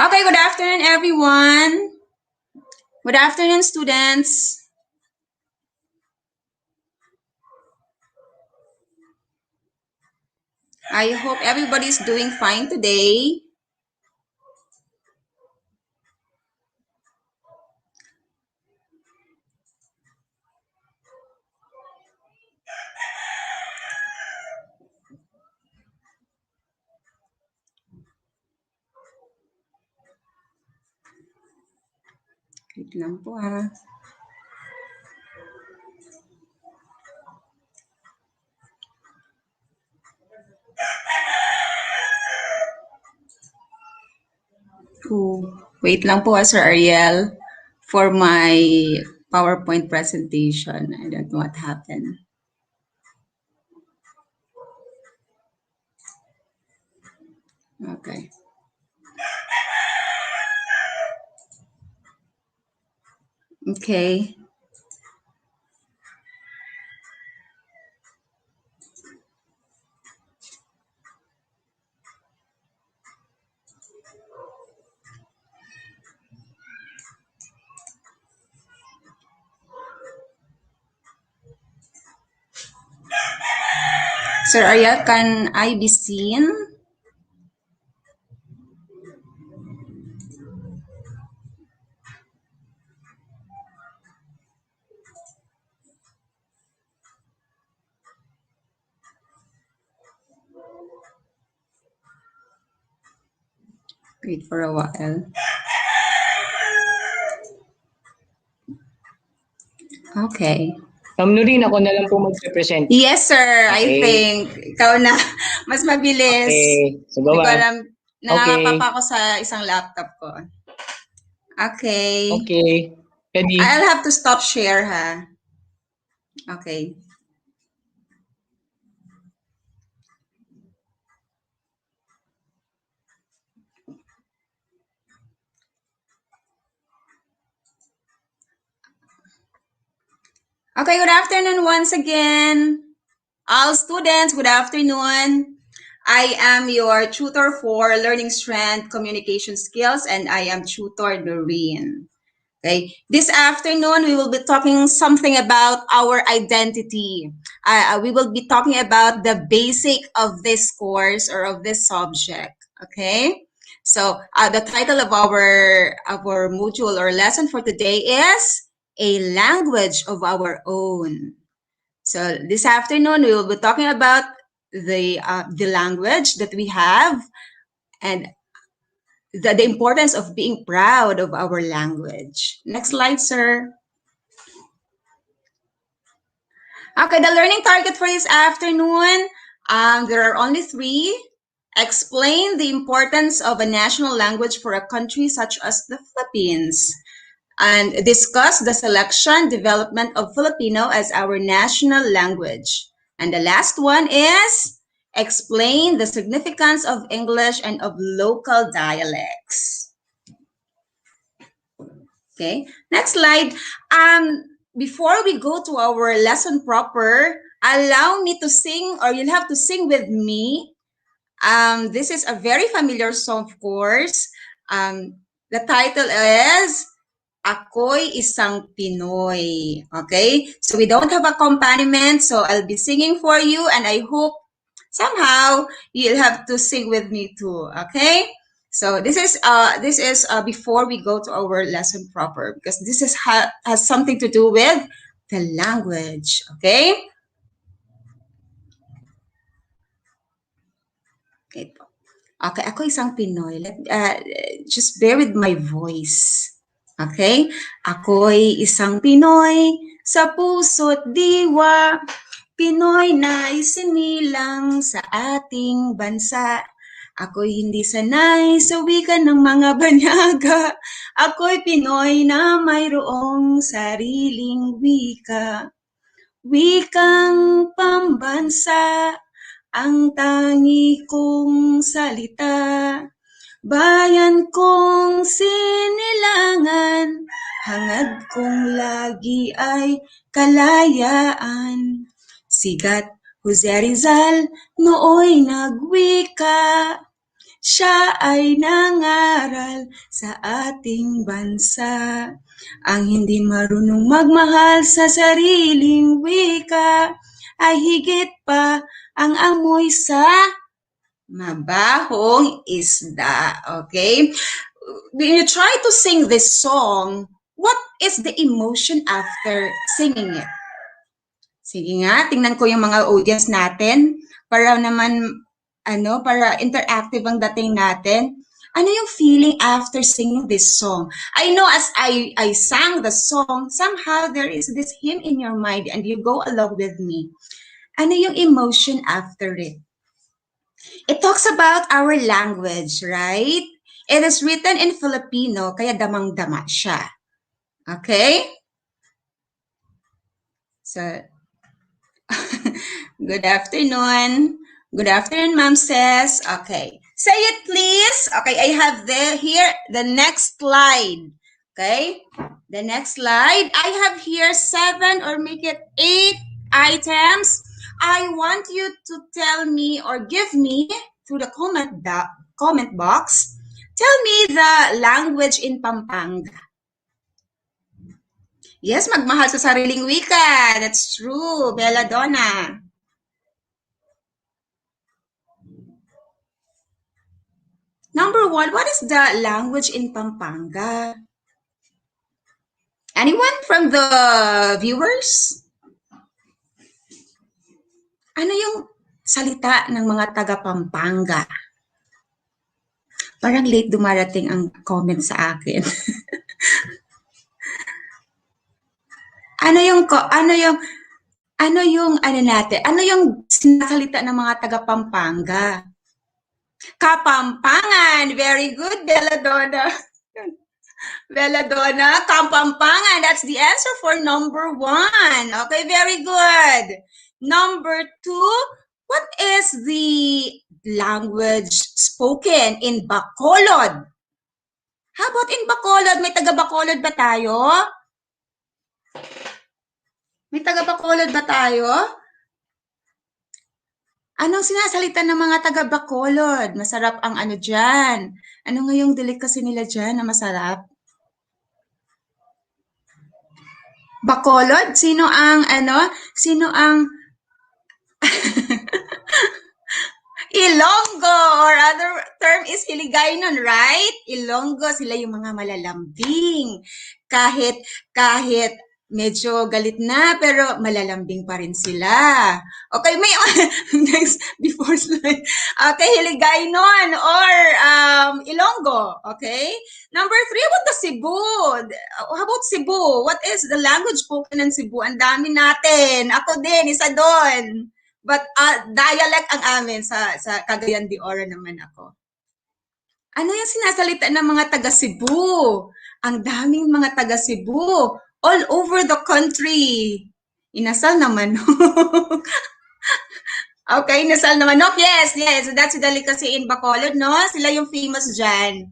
Okay, good afternoon, everyone. Good afternoon, students. I hope everybody's doing fine today. Wait lang po ha. Wait lang po, Sir Ariel, for my PowerPoint presentation. I don't know what happened. Okay. Okay. Sir Ariel, can I be seen? Wait for a while. Okay. Ma'am Nurin, ako na lang po mag-present. Yes, sir. I Okay. think ikaw na mas mabilis. Okay. Sige, Hindi ko ma'am. alam. Nangangapa Okay. pa ako sa isang laptop ko. Okay. Okay. Ready? I'll have to stop share, ha? Okay. Okay, good afternoon once again. All students, good afternoon. I am your tutor for learning strength, communication skills, and I am tutor Doreen. Okay, this afternoon we will be talking something about our identity. We will be talking about the basic of this course or of this subject. Okay, so the title of our module or lesson for today is A Language of Our Own. So this afternoon we will be talking about the language that we have and the importance of being proud of our language. Next slide, sir. Okay, the learning target for this afternoon, there are only 3. Explain the importance of a national language for a country such as the Philippines. And discuss the selection, development of Filipino as our national language. And the last one is explain the significance of English and of local dialects. Okay, next slide. Before we go to our lesson proper, allow me to sing, or you'll have to sing with me. This is a very familiar song, of course. The title is Ako'y Isang Pinoy. Okay, so we don't have accompaniment, so I'll be singing for you, and I hope somehow you'll have to sing with me too. Okay. So this is before we go to our lesson proper, because this has something to do with the language. Okay. Okay. Okay. Ako isang Pinoy. Just bear with my voice. Okay. Ako'y isang Pinoy sa puso't diwa. Pinoy na isinilang sa ating bansa. Ako'y hindi sanay sa wika ng mga banyaga. Ako'y Pinoy na mayroong sariling wika. Wikang pambansa, ang tangi kong salita. Bayan kong sinilangan, hangad kong lagi ay kalayaan. Sigat Jose Rizal nooy nagwika. Siya ay nangaral sa ating bansa. Ang hindi marunong magmahal sa sariling wika ay higit pa ang amoy sa mabahong isda. Okay? When you try to sing this song, what is the emotion after singing it? Sige nga, tingnan ko yung mga audience natin para naman para interactive ang dating natin. Ano yung feeling after singing this song? I know as I sang the song, somehow there is this hymn in your mind and you go along with me. Ano yung emotion after it? It talks about our language, right? It is written in Filipino, kaya damang-dama siya. Okay? So, good afternoon. Good afternoon, Ma'am Says. Okay. Say it, please. Okay, I have here the next slide. Okay? The next slide. I have here 7 or make it 8 items. I want you to tell me or give me through the comment box. Tell me the language in Pampanga. Yes, magmahal sa sariling wika. That's true, Belladonna. Number 1, what is the language in Pampanga? Anyone from the viewers? Ano yung salita ng mga taga Pampanga? Parang late dumarating ang comment sa akin. Ano yung sinasalita ng mga taga Pampanga? Kapampangan. Very good, Belladonna. Belladonna, Kapampangan. That's the answer for number 1. Okay, very good. Number 2, what is the language spoken in Bacolod? How about in Bacolod? May taga Bacolod ba tayo? May taga Bacolod ba tayo? Anong sinasalita ng mga taga Bacolod? Masarap ang ano dyan. Ano nga yung delicacy nila dyan na masarap? Bacolod? Sino ang Ilonggo, or other term is Hiligaynon, right? Ilonggo, sila yung mga malalambing. Kahit medyo galit na, pero malalambing pa rin sila. Okay, may next, before slide. Okay, Hiligaynon or Ilonggo. Okay? Number 3, what the Cebu? How about Cebu? What is the language spoken in Cebu? Ang dami natin. Ako din, isa doon. But dialect ang amin sa Cagayan de Oro naman ako. Ano yung sinasalita ng mga taga Cebu? Ang daming mga taga Cebu. All over the country. Inasal na manok. Okay, inasal na manok. Yes. That's the delicacy in Bacolod, no? Sila yung famous dyan.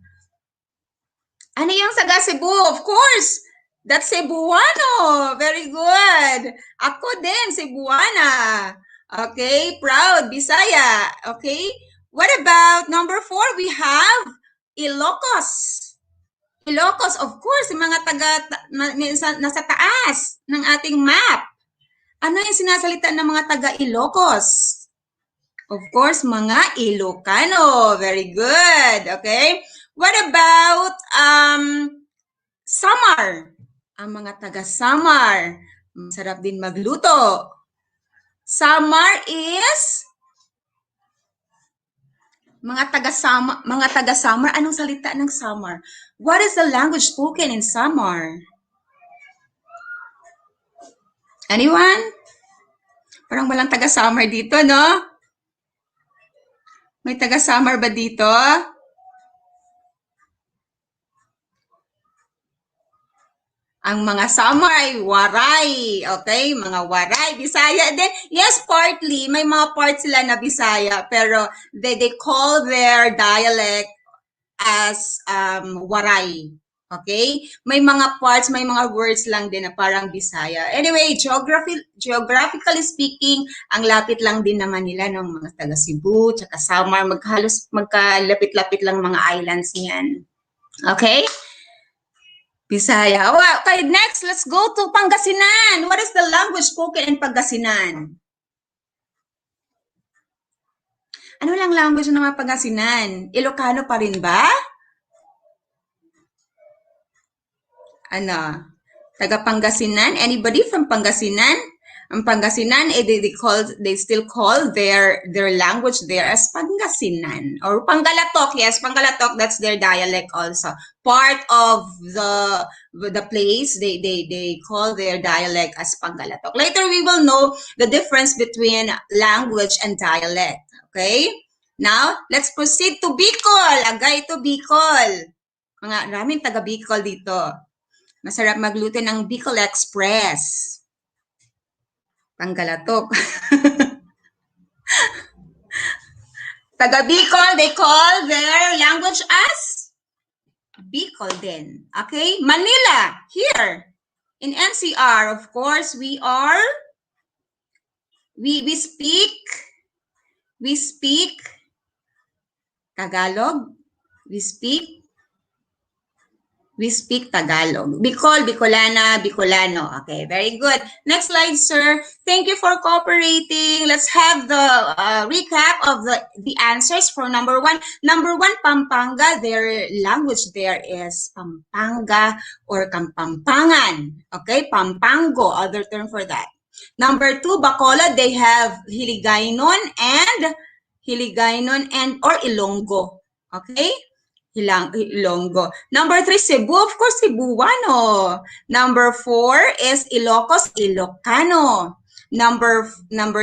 Ano yung taga Cebu? Of course. That's Cebuano. Very good. Ako din, Cebuana. Okay, proud, Bisaya. Okay, what about number 4? We have Ilocos. Ilocos, of course, yung mga nasa taas ng ating map. Ano yung sinasalita ng mga taga Ilocos? Of course, mga Ilocano. Very good. Okay, what about Samar? Ang mga taga Samar, masarap din magluto. Samar is mga taga Samar. Anong salita ng Samar? What is the language spoken in Samar? Anyone? Parang walang taga Samar dito, no? May taga Samar ba dito? Ang mga Samar ay Waray. Okay? Mga Waray. Bisaya din. Yes, partly. May mga parts sila na Bisaya. Pero they call their dialect as Waray. Okay? May mga parts, may mga words lang din na parang Bisaya. Anyway, geographically speaking, ang lapit lang din naman nila ng mga taga Cebu, tsaka Samar. Magkalapit-lapit lang mga islands niyan. Okay? Bisaya. Okay, next, let's go to Pangasinan. What is the language spoken in Pangasinan? Ano lang language ng mga Pangasinan? Ilocano pa rin ba? Ano? Taga Pangasinan? Anybody from Pangasinan? Ang Pangasinan, they still call their language there as Pangasinan. Or Pangalatok. Yes, Pangalatok, that's their dialect also. Part of the place, they call their dialect as Pangalatok. Later, we will know the difference between language and dialect. Okay? Now, let's proceed to Bicol. Agay to Bicol. Mga raming taga Bicol dito. Masarap magluto ng Bicol Express. Panggalatok. Taga Bicol, they call their language as Bicol din. Okay? Manila, here. In NCR, of course, we speak Tagalog. We speak Tagalog. Bicol, Bicolana, Bicolano. Okay, very good. Next slide, sir. Thank you for cooperating. Let's have the recap of the answers for number 1. Number 1, Pampanga. Their language there is Pampanga or Kampampangan. Okay, Pampango, other term for that. Number 2, Bacolod. They have Hiligaynon and or Ilonggo. Okay? Ilonggo. Number 3, Cebu. Of course, Cebuano. Number 4 is Ilocos, Ilocano. Number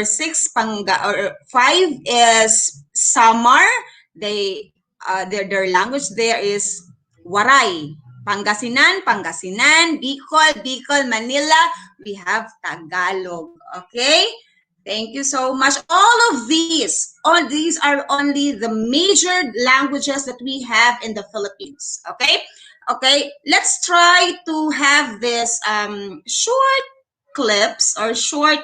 6, 5 is Samar. Their language there is Waray. Pangasinan, Bicol, Manila. We have Tagalog. Okay? Thank you so much. All these are only the major languages that we have in the Philippines. Okay? Okay, let's try to have this short clips or short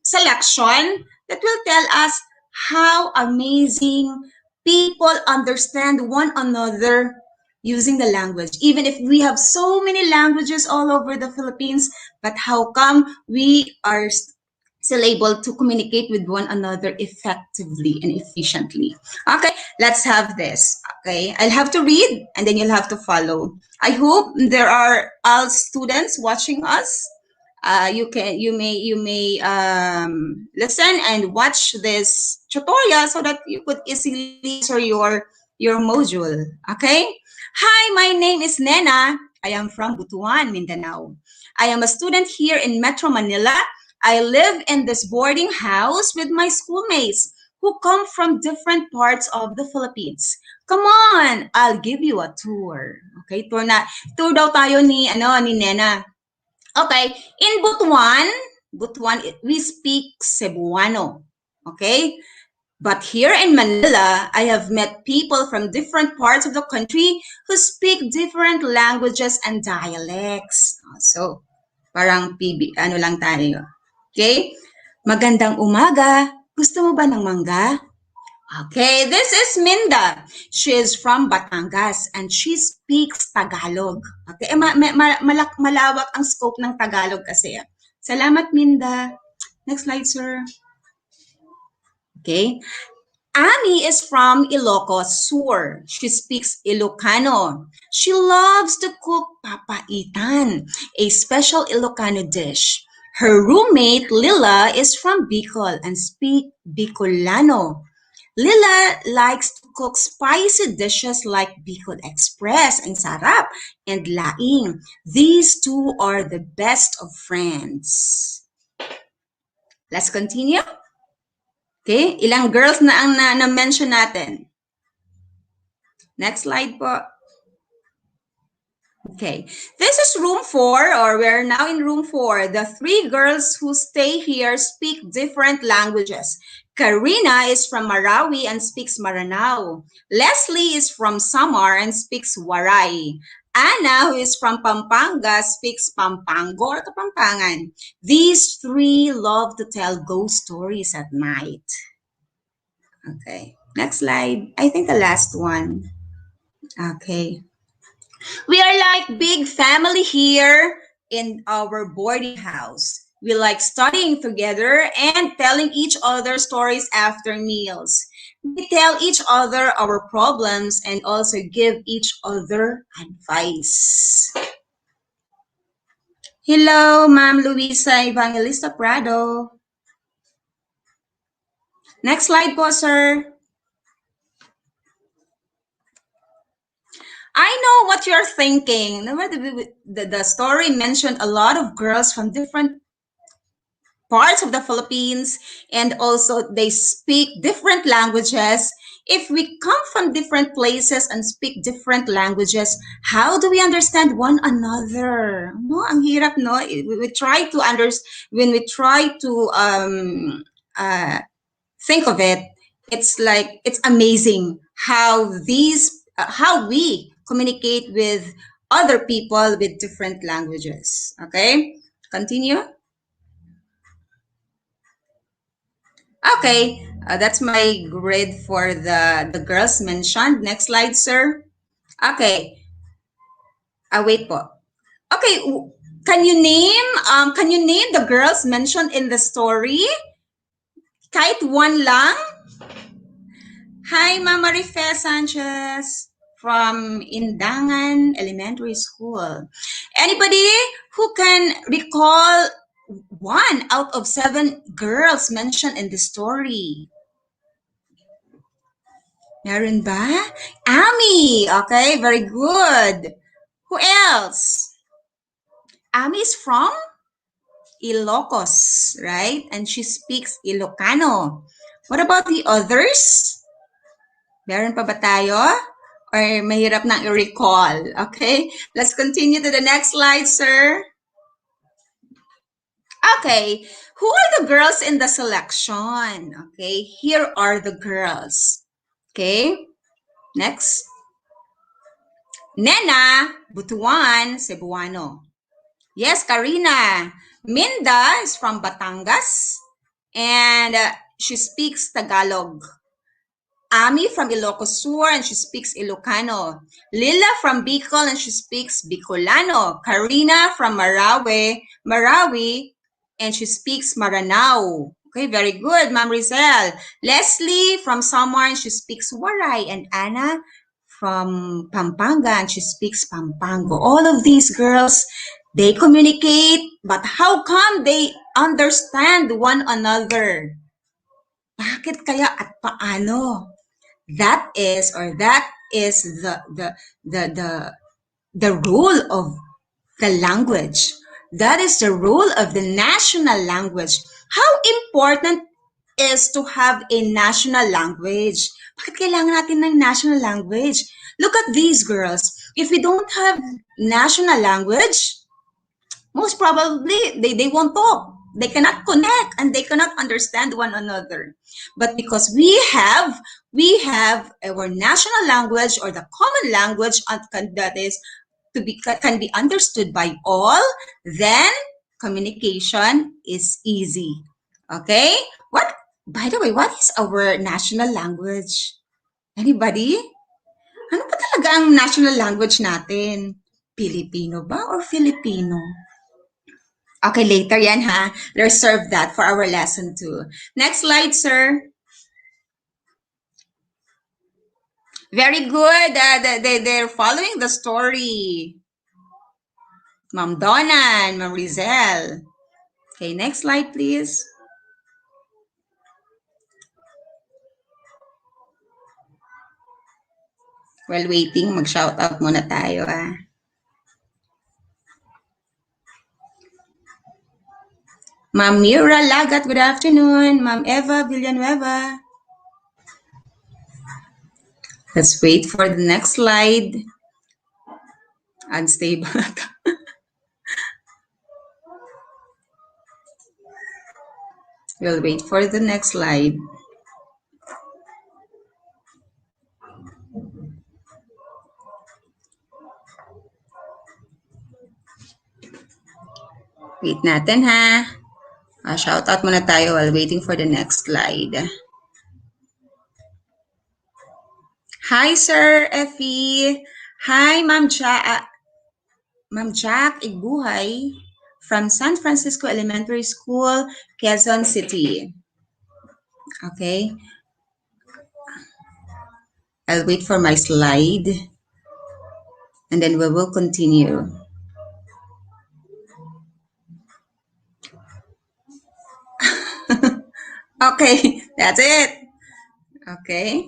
selection that will tell us how amazing people understand one another using the language. Even if we have so many languages all over the Philippines, but how come we are still able to communicate with one another effectively and efficiently? Okay, let's have this. Okay, I'll have to read and then you'll have to follow. I hope there are all students watching us. You may listen and watch this tutorial so that you could easily answer your module. Okay. Hi, my name is Nena. I am from Butuan, Mindanao. I am a student here in Metro Manila. I live in this boarding house with my schoolmates who come from different parts of the Philippines. Come on, I'll give you a tour. Okay, tour daw tayo ni Nena. Okay, in Butuan, we speak Cebuano. Okay? But here in Manila, I have met people from different parts of the country who speak different languages and dialects. So, parang lang tayo. Okay? Magandang umaga. Gusto mo ba ng mangga? Okay, this is Minda. She is from Batangas and she speaks Tagalog. Okay, malawak ang scope ng Tagalog kasi. Salamat, Minda. Next slide, sir. Okay. Ami is from Ilocos Sur. She speaks Ilocano. She loves to cook papaitan, a special Ilocano dish. Her roommate, Lila, is from Bicol and speaks Bicolano. Lila likes to cook spicy dishes like Bicol Express, ang sarap, and laing. These two are the best of friends. Let's continue. Okay, ilang girls na ang na-mention natin? Next slide po. Okay, this is room 4, or we're now in room 4. The 3 girls who stay here speak different languages. Karina is from Marawi and speaks Maranao. Leslie is from Samar and speaks Waray. Anna, who is from Pampanga, speaks Pampango or Kapampangan. These 3 love to tell ghost stories at night. Okay, next slide. I think the last one. Okay. We are like big family here in our boarding house. We like studying together and telling each other stories after meals. We tell each other our problems and also give each other advice. Hello, Ma'am Luisa Evangelista Prado. Next slide po, sir. I know what you're thinking. The story mentioned a lot of girls from different parts of the Philippines, and also they speak different languages. If we come from different places and speak different languages, how do we understand one another? No, ang hirap, no? We try to when we try to think of it, it's like it's amazing how how we communicate with other people with different languages. Okay, continue. Okay, that's my grade for the girls mentioned. Next slide, sir. Okay. Wait po. Okay, can you name the girls mentioned in the story? Kahit one lang? Hi, Mama Rife Sanchez from Indangan Elementary School. Anybody who can recall 1 out of 7 girls mentioned in the story? Meron ba? Ami. Okay, very good. Who else? Ami is from Ilocos, right? And she speaks Ilocano. What about the others? Meron pa ba tayo? Or mahirap nang i-recall? Okay, let's continue to the next slide, sir. Okay, who are the girls in the selection? Okay, here are the girls. Okay, next. Nena Butuan, Cebuano. Yes, Karina. Minda is from Batangas and she speaks Tagalog. Ami from Ilocos Sur and she speaks Ilocano. Lila from Bicol and she speaks Bicolano. Karina from Marawi, and she speaks Maranao. Okay, very good, Ma'am Rizal. Leslie from Samar and she speaks Waray. And Anna from Pampanga and she speaks Pampango. All of these girls, they communicate, but how come they understand one another? Bakit kaya at paano? That is the rule of the language. That is the rule of the national language. How important is to have a national language? Bakit kailangan natin ng national language? Look at these girls. If we don't have national language, most probably they won't talk. They cannot connect and they cannot understand one another. But because we have our national language or the common language that is can be understood by all, then communication is easy. Okay? By the way, what is our national language? Anybody? Ano ba talaga ang national language natin? Filipino ba or Filipino? Okay, later yan ha. Reserve that for our lesson 2. Next slide, sir. Very good. They're following the story. Ma'am Donna and Ma'am Rizel. Okay, next slide, please. While waiting, mag-shout out muna tayo ah. Ma'am Mira Lagat, good afternoon. Ma'am Eva Villanueva. Let's wait for the next slide. Unstable. We'll wait for the next slide. Wait natin ha. Shout out muna tayo while waiting for the next slide. Hi, Sir Effie. Hi, Ma'am Jack Igbuhay from San Francisco Elementary School, Quezon City. Okay. I'll wait for my slide and then we will continue. Okay, that's it. Okay.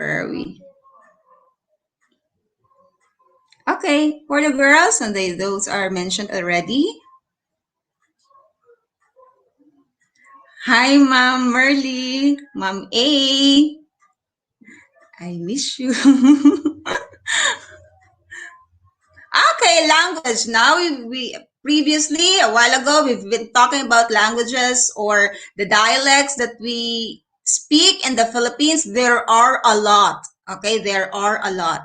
Where are we? Okay, for the girls, and those are mentioned already. Hi, Ma'am Merly, Ma'am A. I miss you. Okay, language. Now we previously a while ago we've been talking about languages or the dialects that we speak in the Philippines. There are a lot. Okay, there are a lot.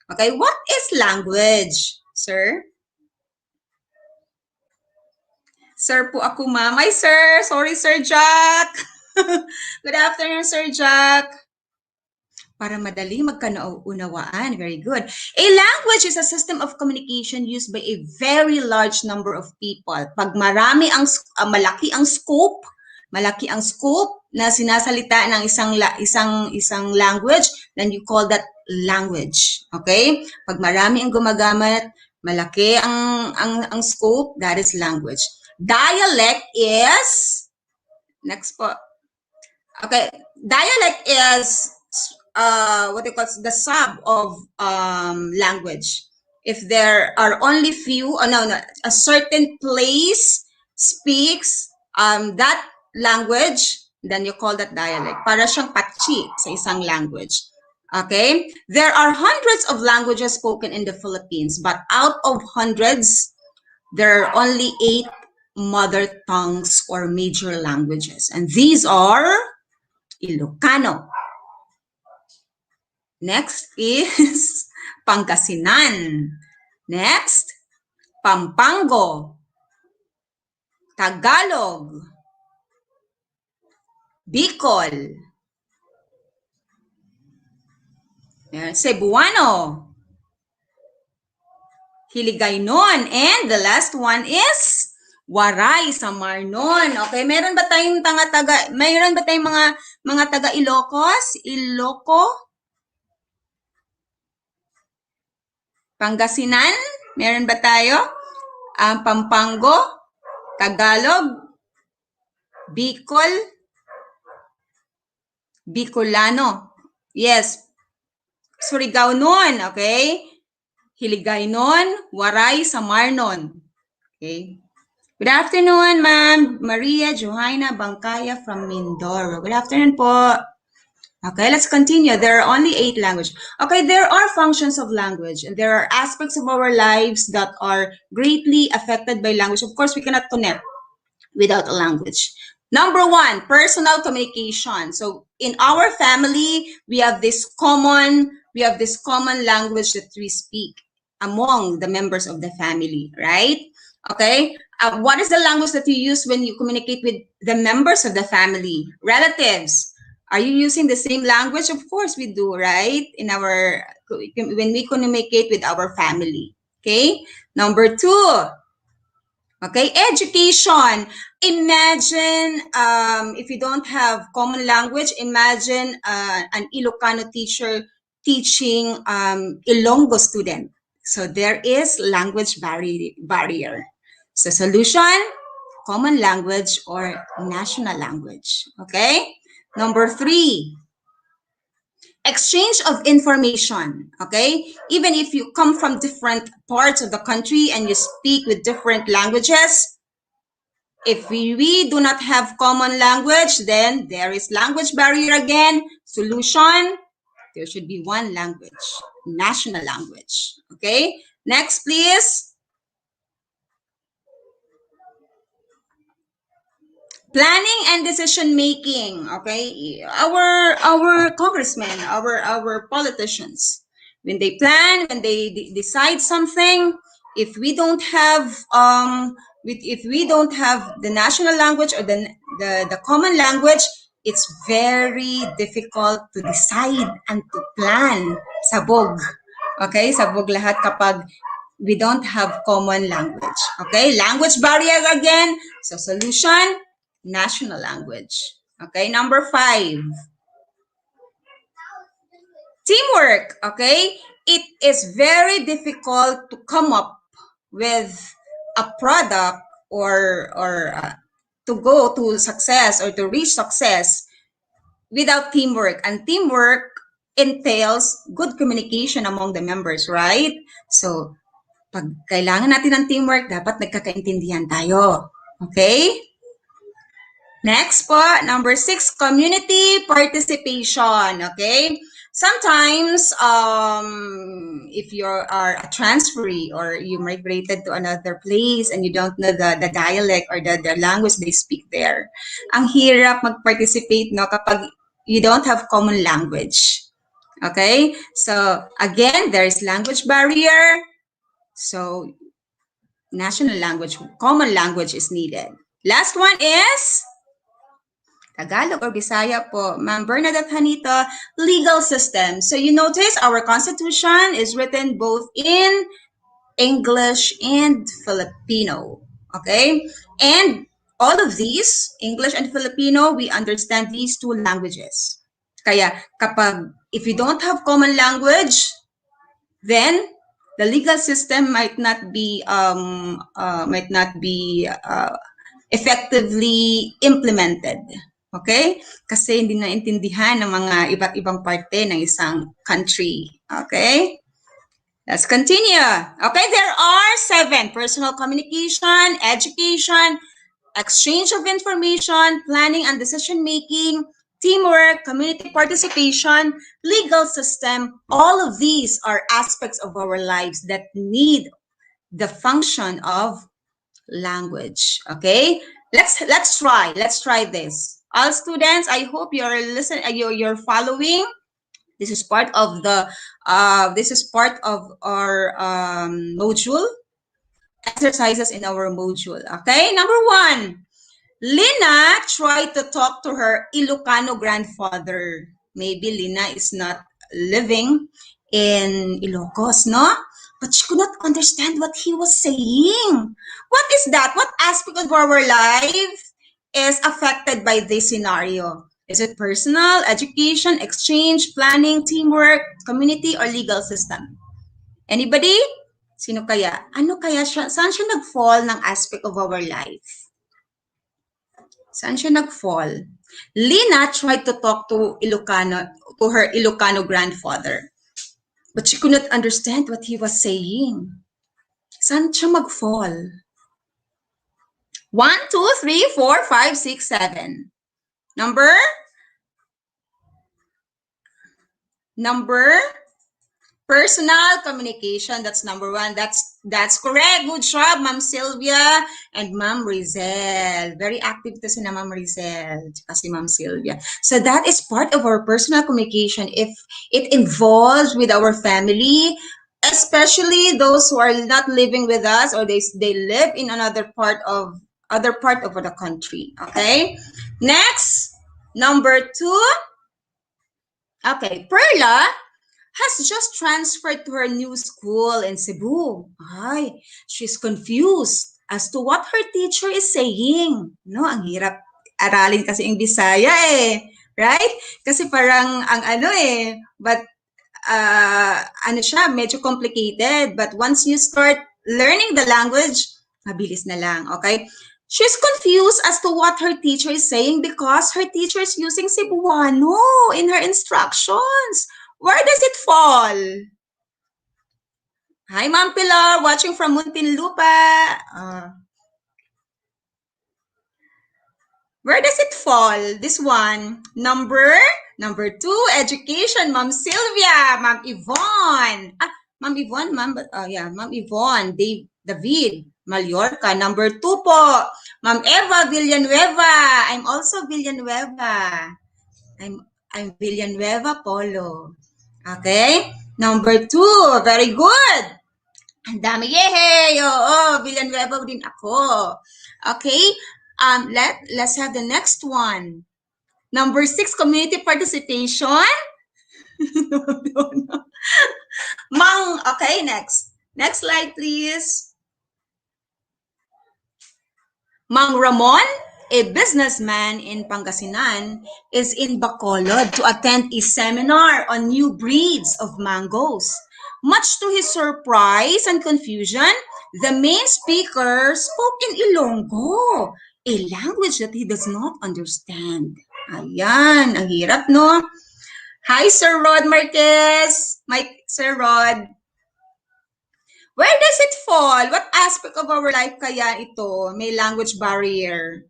Okay, what is language, sir? Sir po ako, ma'am. Ay, sir. Sorry, Sir Jack. Good afternoon, Sir Jack. Para madali magkaunawaan. Very good. A language is a system of communication used by a very large number of people. Pag malaki ang scope na sinasalita ng isang language, then you call that language. Okay? Pag marami ang gumagamit, malaki ang scope, that is language. Dialect is, next po. Okay, dialect is what they call the sub of language. If there are only few, a certain place speaks that language, then you call that dialect. Para siyang patsi sa isang language. Okay? There are hundreds of languages spoken in the Philippines, but out of hundreds, there are only 8 mother tongues or major languages. And these are Ilocano. Next is Pangasinan. Next, Pampango, Tagalog, Bicol, Cebuano, Hiligaynon, and the last one is Waray sa Marnon. Okay, meron ba tayong mga taga Ilocos? Iloco? Pangasinan? Meron ba tayo? Pampango? Tagalog? Bicol? Bicolano? Yes. Surigao-non, okay? Hiligaynon, Waray sa Marnon. Okay. Good afternoon, Ma'am Maria Johanna Bangkaya from Mindoro. Good afternoon po. Okay, let's continue. There are only 8 languages. Okay, there are functions of language, and there are aspects of our lives that are greatly affected by language. Of course, we cannot connect without a language. Number 1, personal communication. So in our family, we have this common language that we speak among the members of the family, right? Okay, what is the language that you use when you communicate with the members of the family, relatives? Are you using the same language? Of course we do, right? When we communicate with our family. Okay. Number 2. Okay, education. Imagine if you don't have common language, imagine an Ilocano teacher teaching Ilonggo student. So there is language barrier. So solution, common language or national language. Okay. Number 3, exchange of information, okay? Even if you come from different parts of the country and you speak with different languages, if we do not have common language, then there is language barrier again. Solution, there should be one language, national language, okay? Next, please. Planning and decision making, okay? Our congressmen, our politicians, when they plan, when they decide something, if we don't have the national language or the common language, it's very difficult to decide and to plan. Sabog. Okay? Sabog lahat kapag we don't have common language. Okay? Language barrier again. So solution, national language. Okay, number 5. Teamwork, okay? It is very difficult to come up with a product or to go to success or to reach success without teamwork. And teamwork entails good communication among the members, right? So, pag kailangan natin ng teamwork, dapat nagkakaintindihan tayo. Okay? Next po, number 6, community participation. Okay? Sometimes, if you are a transferee or you migrated to another place and you don't know the dialect or the language they speak there, ang hirap mag-participate, no, kapag you don't have common language. Okay? So, again, there is language barrier. So, national language, common language is needed. Last one is Tagalog or Bisaya po. Ma'am Bernadette Hanito, legal system. So you notice our Constitution is written both in English and Filipino. Okay? And all of these, English and Filipino, we understand these two languages. Kaya kapag, if you don't have common language, then the legal system might not be effectively implemented. Okay? Kasi hindi naintindihan ng mga iba't ibang parte ng isang country. Okay? Let's continue. Okay, there are 7: personal communication, education, exchange of information, planning and decision-making, teamwork, community participation, legal system. All of these are aspects of our lives that need the function of language. Okay, let's try this. All students, I hope you're listening. You're following. This is part of the our module exercises in our module. Okay, number 1, Lina tried to talk to her Ilocano grandfather. Maybe Lina is not living in Ilocos, no? But she could not understand what he was saying. What is that? What aspect of our life is affected by this scenario? Is it personal, education, exchange, planning, teamwork, community, or legal system? Anybody? Sino kaya? Ano kaya siya? Saan siya nag-fall ng aspect of our life? Saan siya nag-fall? Lina tried to talk to her Ilocano grandfather, but she could not understand what he was saying. Saan siya mag-fall? 1, 2, 3, 4, 5, 6, 7. Number? Personal communication. That's number 1. That's correct. Good job, Ma'am Sylvia and Ma'am Rizel. Very active to si na Ma'am Rizel kasi Ma'am Sylvia. So that is part of our personal communication. If it involves with our family, especially those who are not living with us or they live in another part of the country. Okay. Next, number 2. Okay, Perla has just transferred to her new school in Cebu. Ay, she's confused as to what her teacher is saying. No, ang hirap aralin kasi yung Bisaya eh. Right? Kasi parang but siya, medyo complicated. But once you start learning the language, mabilis na lang, okay? She's confused as to what her teacher is saying because her teacher is using Cebuano in her instructions. Where does it fall? Hi, Ma'am Pilar, watching from Muntinlupa. Where does it fall? This one. Number 2, education. Ma'am Sylvia, Ma'am Yvonne. Ma'am Yvonne, Ma'am Yvonne, David Mallorca. Number 2 po, Ma'am Eva Villanueva. I'm also Villanueva. I'm Villanueva Polo. Okay? Number 2, very good. Ang dami, yehey! Oo, Villanueva din ako. Okay? Let's have the next one. Number 6, community participation. No. Okay, next. Next slide, please. Mang Ramon, a businessman in Pangasinan, is in Bacolod to attend a seminar on new breeds of mangoes. Much to his surprise and confusion, the main speaker spoke in Ilonggo, a language that he does not understand. Ayan, ang hirap, no? Hi, Sir Rod Marquez. Sir Rod. Where does it fall? What aspect of our life kaya ito? May language barrier.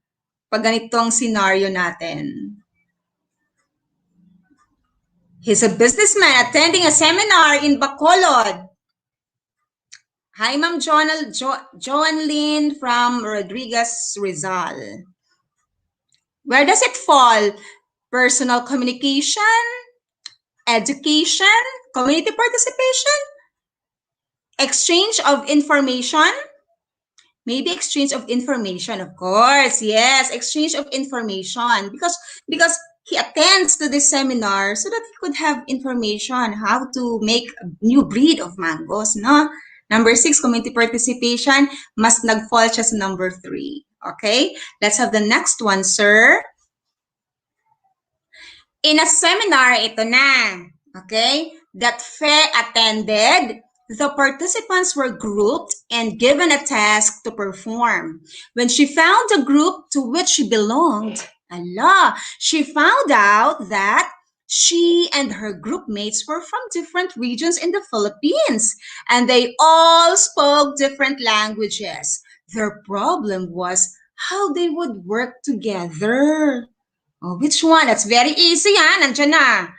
pag ganitong scenario natin. He's a businessman attending a seminar in Bacolod. Hi, Ma'am Joan Lynn from Rodriguez, Rizal. Where does it fall? Personal communication, education, community participation, exchange of information. Maybe exchange of information, of course. Yes, exchange of information. Because he attends to this seminar so that he could have information how to make a new breed of mangoes, no? Number 6, community participation. Mas nag-fall siya sa number 3. Okay? Let's have the next one, sir. In a seminar, ito na. Okay? That Faye attended, the participants were grouped and given a task to perform. When she found the group to which she belonged, she found out that she and her group mates were from different regions in the Philippines, and they all spoke different languages. Their problem was how they would work together. Oh, which one? That's very easy, ha? Nandiyan na.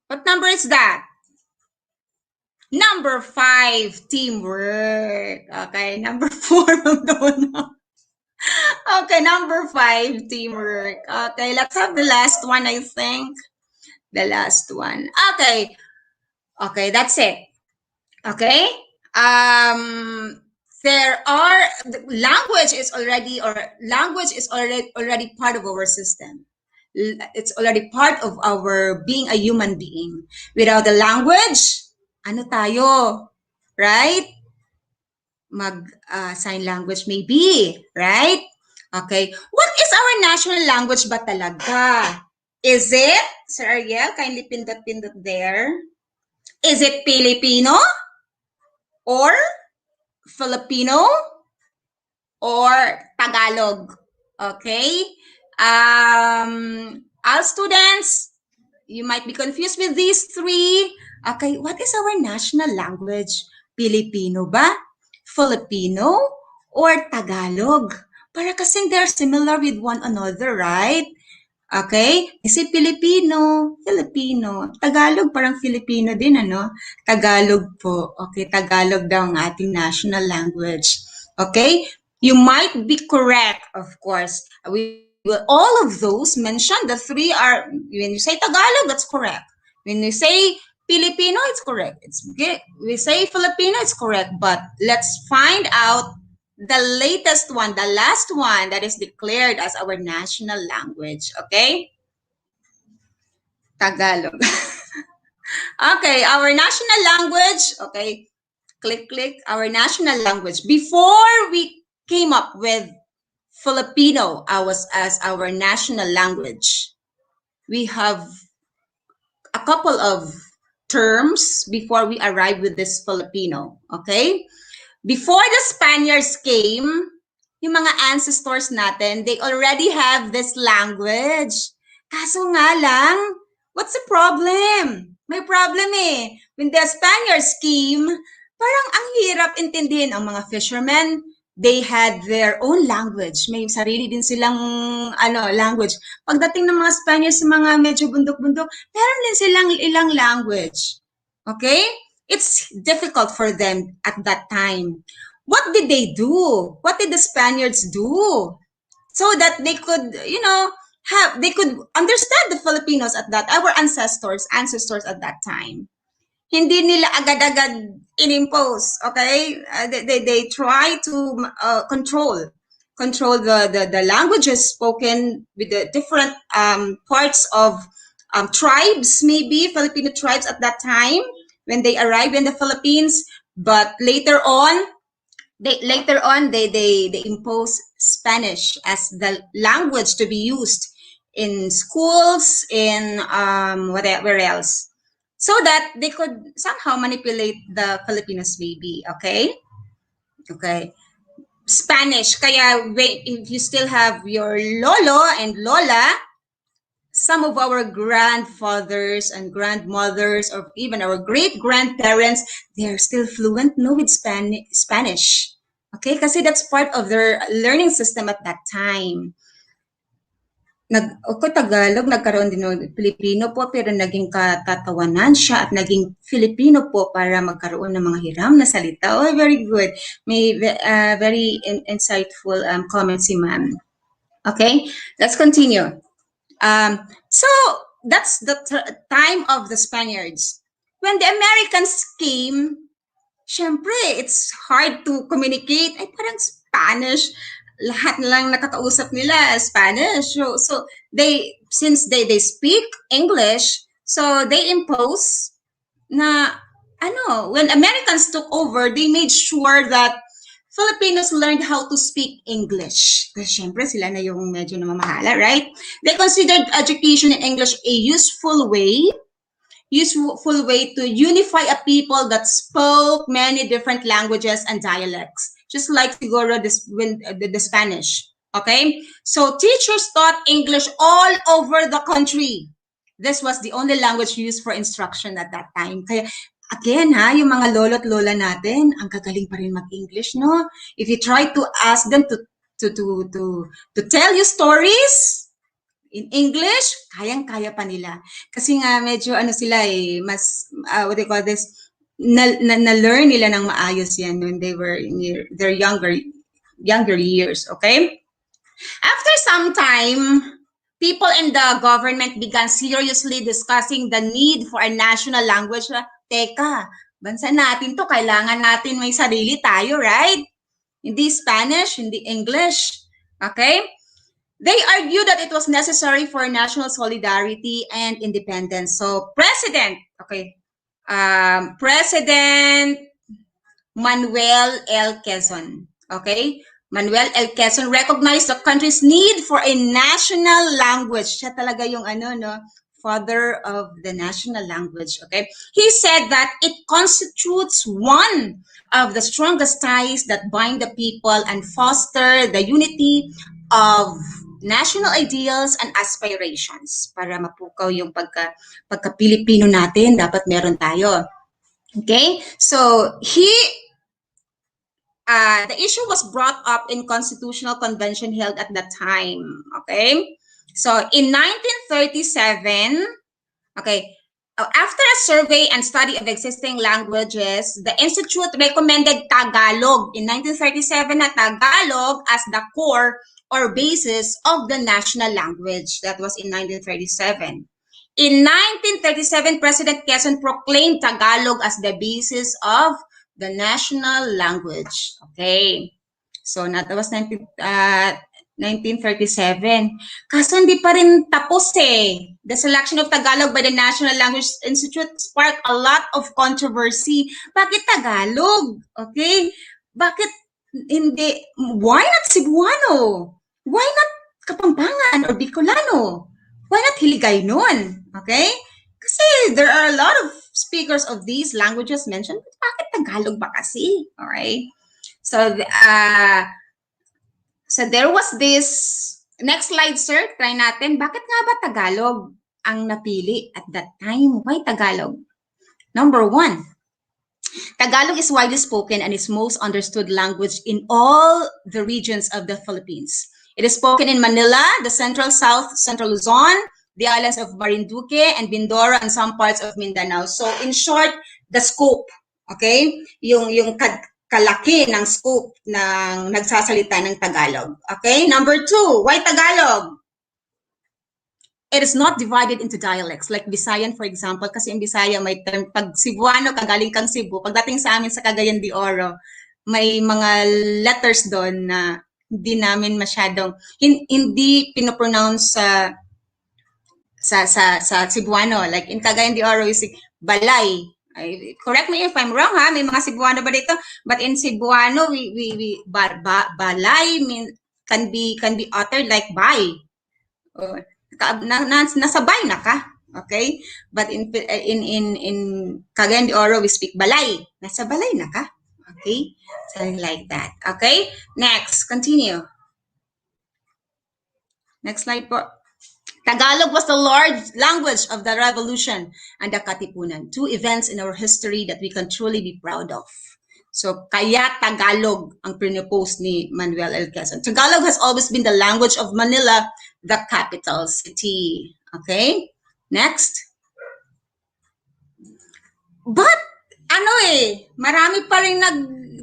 What number is that? Number 5, teamwork. Okay, number 4, Okay, number 5, teamwork. Okay, let's have the last one, I think. The last one. Okay. Okay, that's it. Okay. Language is already part of our system. It's already part of our being a human being. Without the language, ano tayo? Right? Sign language maybe, right? Okay. What is our national language ba talaga? Is it, Sir Ariel, kindly pindot there. Is it Filipino? Or Filipino? Or Tagalog? Okay. All students, you might be confused with these 3. Okay, what is our national language? Filipino ba? Filipino? Or Tagalog? Para kasing they're similar with one another, right? Okay? Kasi Filipino. Tagalog parang Filipino din, ano? Tagalog po. Okay, Tagalog daw ang ating national language. Okay? You might be correct, of course. All of those mentioned, the 3 are, when you say Tagalog, that's correct. When you say Filipino, it's correct. We say Filipino, it's correct. But let's find out the latest one, the last one that is declared as our national language. Okay? Tagalog. Okay, our national language. Okay, click. Our national language. Before we came up with Filipino as our national language, we have a couple of terms before we arrive with this Filipino. Okay? Before the Spaniards came, yung mga ancestors natin, they already have this language. Kaso nga lang, what's the problem? May problem eh. When the Spaniards came, parang ang hirap intindihin ang mga fishermen. They had their own language. May sarili din silang language. Pagdating ng mga Spaniards sa mga medyo bundok-bundok, meron din silang ilang language. Okay? It's difficult for them at that time. What did they do? What did the Spaniards do? So that they could, they could understand the Filipinos at that, our ancestors at that time. Hindi nila agad-agad inimpose, okay? They try to control the languages spoken with the different parts of tribes, maybe Filipino tribes at that time when they arrived in the Philippines. But later on, they impose Spanish as the language to be used in schools, in whatever else, so that they could somehow manipulate the Filipinos maybe, okay? Spanish, kaya if you still have your lolo and lola, some of our grandfathers and grandmothers, or even our great-grandparents, they're still fluent, with Spanish, Okay, kasi that's part of their learning system at that time. Tagalog, nagkaroon din ng Filipino po, pero naging katatawanan siya at naging Filipino po para magkaroon ng mga hiram na salita. Oh, very good. May very insightful comment si ma'am. Okay, let's continue. So that's the time of the Spaniards. When the Americans came, syempre, it's hard to communicate. Ay, parang Spanish. Lahat na lang nakakausap nila Spanish. So since they speak English, so they impose na when Americans took over, they made sure that Filipinos learned how to speak English. Kasi syempre sila na yung medyo namamahala, right? They considered education in English a useful way to unify a people that spoke many different languages and dialects, just like siguro the Spanish. Okay, so teachers taught English all over the country. This was the only language used for instruction at that time. Kaya again, yung mga lolo't lola natin, ang gagaling pa rin mag-English, no? If you try to ask them to tell you stories in English, kayang-kaya pa nila. Kasi nga medyo sila mas what they call this, na-learn nila ng maayos yan when they were in their younger years, okay? After some time, people in the government began seriously discussing the need for a national language. Teka, bansa natin to, kailangan natin may sarili tayo, right? Hindi Spanish, hindi English, okay? They argued that it was necessary for national solidarity and independence. So, President Manuel L. Quezon, okay? Manuel L. Quezon recognized the country's need for a national language. Siya talaga yung father of the national language, okay? He said that it constitutes one of the strongest ties that bind the people and foster the unity of national ideals and aspirations. Para mapukaw yung pagka-Pilipino natin, dapat meron tayo. Okay? So, the issue was brought up in constitutional convention held at that time. Okay? So, in 1937, okay, after a survey and study of existing languages, the Institute recommended Tagalog in 1937 na Tagalog as the core or basis of the national language. That was in 1937. In 1937, President Quezon proclaimed Tagalog as the basis of the national language. Okay. So, that was 1937. Kaso hindi pa rin tapos eh. The selection of Tagalog by the National Language Institute sparked a lot of controversy. Bakit Tagalog? Okay? Bakit hindi? Why not Cebuano? Why not Kapampangan or Bicolano? Why not Hiligaynon? Okay? Kasi there are a lot of speakers of these languages mentioned. Bakit Tagalog ba kasi? Alright? So, so there was this, next slide sir, try natin. Bakit nga ba Tagalog ang napili at that time? Why Tagalog? Number one, Tagalog is widely spoken and is most understood language in all the regions of the Philippines. It is spoken in Manila, the Central South, Central Luzon, the islands of Marinduque and Mindoro, and some parts of Mindanao. So in short, the scope, okay? Yung kalaki ng scope ng nagsasalita ng Tagalog. Okay? Number two, why Tagalog? It is not divided into dialects like Visayan, for example, kasi in Bisaya may term, pag Cebuano, kagaling kang Cebu, pagdating sa amin sa Cagayan de Oro, may mga letters doon na hindi namin masyadong, hindi pinopronounce sa Cebuano. Like in Cagayan de Oro, is balay. Correct me if I'm wrong, ha? May mga Cebuano ba dito? But in Cebuano, balay can be uttered like bay. Nasabay na ka, okay? But in Cagayan de Oro, we speak balay. Nasa balay na ka, okay? Something like that, okay? Next, continue. Next slide po. Tagalog was the large language of the Revolution and the Katipunan, two events in our history that we can truly be proud of. So, kaya Tagalog ang pinopose ni Manuel L. Quezon. Tagalog has always been the language of Manila, the capital city. Okay? Next. But, marami pa rin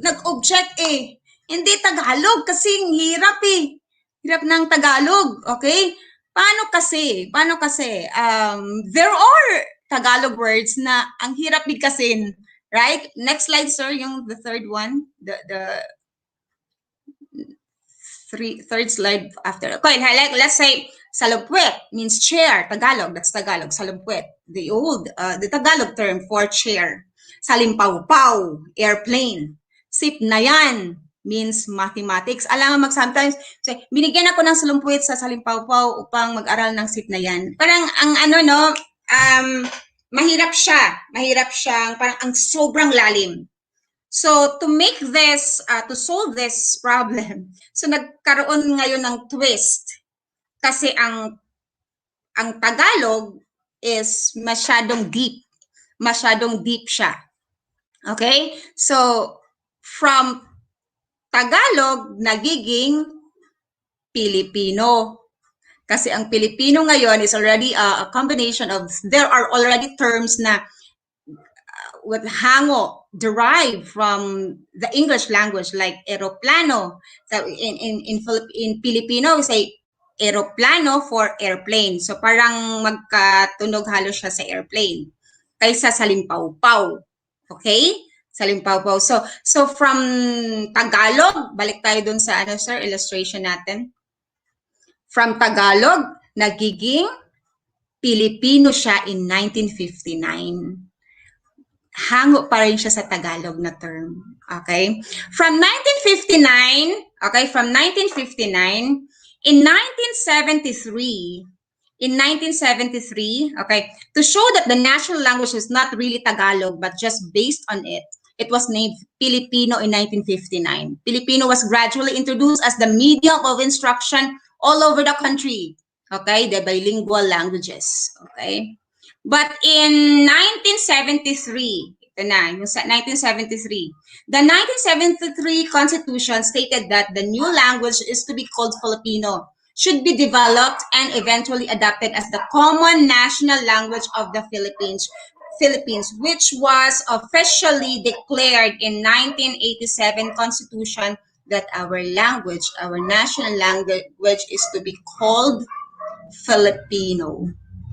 nag-object eh. Hindi Tagalog kasi hirap eh. Hirap ng Tagalog, okay? Paano kasi? There are Tagalog words na ang hirap bigkasin, right? Next slide, sir, yung the third one. The third slide after. Okay, let's say salumpwet means chair. Tagalog, that's Tagalog. Salumpwet, the Tagalog term for chair. Salimpawpaw, airplane. Sipnayan means mathematics. Alam mo sometimes say, binigyan ako ng salumpwet sa Salimpawpaw upang mag-aral ng sipnayan. Parang ang mahirap siyang parang ang sobrang lalim. So, to make this, to solve this problem, so nagkaroon ngayon ng twist. Kasi ang Tagalog is masyadong deep. Masyadong deep siya. Okay? So, from Tagalog, nagiging Filipino. Kasi ang Filipino ngayon is already a combination of, there are already terms na with hango derived from the English language like aeroplano. So in Filipino we say aeroplano for airplane. So parang magkatunog halos siya sa airplane kaysa salimpawpaw. Okay? Salimpawpaw. So from Tagalog, balik tayo dun sa sir, illustration natin. From Tagalog, nagiging Filipino siya in 1959. Hango pa rin siya sa Tagalog na term. Okay? From 1959, in 1973, okay, to show that the national language is not really Tagalog, but just based on it, it was named Filipino in 1959. Filipino was gradually introduced as the medium of instruction all over the country. Okay? The bilingual languages. Okay? But in 1973, ito na, yung 1973, the 1973 Constitution stated that the new language is to be called Filipino, should be developed and eventually adopted as the common national language of the Philippines, which was officially declared in 1987 Constitution that our language, our national language is to be called Filipino.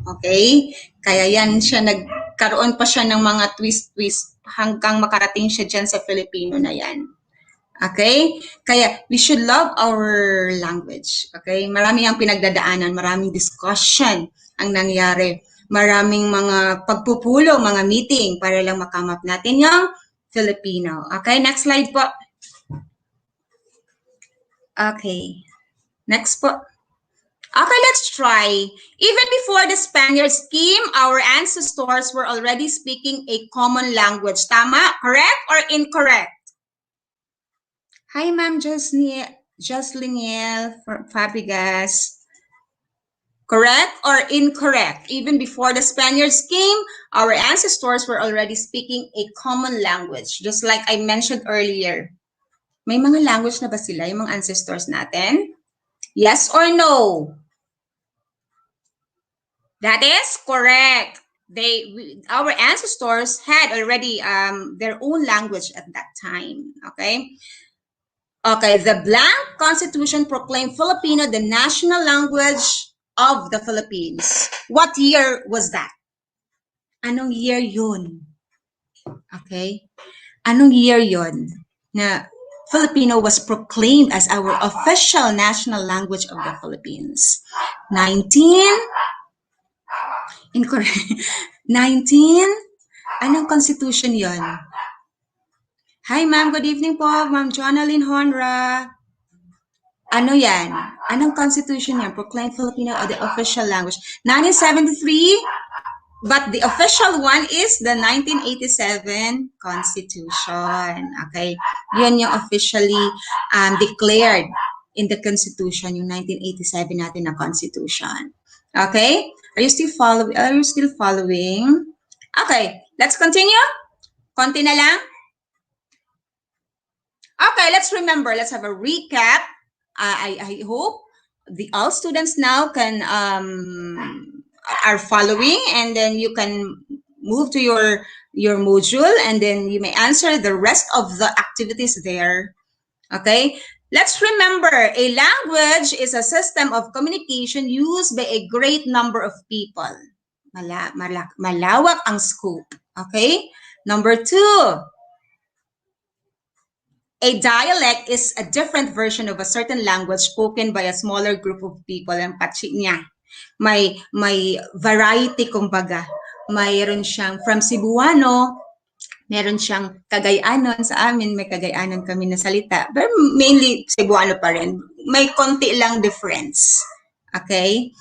Okay? Kaya yan siya, nagkaroon pa siya ng mga twist-twist hanggang makarating siya dyan sa Filipino na yan. Okay? Kaya we should love our language. Okay? Marami ang pinagdadaanan, maraming discussion ang nangyari. Maraming mga pagpupulo, mga meeting para lang makamap natin yung Filipino. Okay? Next slide po. Okay. Next po. Okay, let's try. Even before the Spaniards came, our ancestors were already speaking a common language. Tama? Correct or incorrect? Hi, Ma'am Jocelyn Fabregas. Correct or incorrect? Even before the Spaniards came, our ancestors were already speaking a common language. Just like I mentioned earlier. May mga language na ba sila, yung mga ancestors natin? Yes or no? That is correct. Our ancestors had already their own language at that time. Okay. Okay. The blank Constitution proclaimed Filipino the national language of the Philippines. What year was that? Anong year yun? Okay. Anong year yun na Filipino was proclaimed as our official national language of the Philippines? 19? Anong constitution yon? Hi, ma'am. Good evening po. Ma'am Jonalyn Honra. Ano yan? Anong constitution yan? Proclaimed Filipino or the official language? 1973, but the official one is the 1987 Constitution. Okay? Yun yung officially declared in the Constitution, yung 1987 natin na Constitution. Okay? Are you still following? Okay, let's continue. Konti na lang. Okay, let's remember. Let's have a recap. I hope all students now can are following, and then you can move to your module, and then you may answer the rest of the activities there. Okay, let's remember, a language is a system of communication used by a great number of people. Malawak ang scope. Okay, number 2, a dialect is a different version of a certain language spoken by a smaller group of people. Ang patsi niya. May variety, kumbaga. Mayroon siyang from Cebuano, meron siyang Cagayanon. Sa amin, may Cagayanon kami na salita. But mainly, Cebuano pa rin. May konti lang difference. Okay?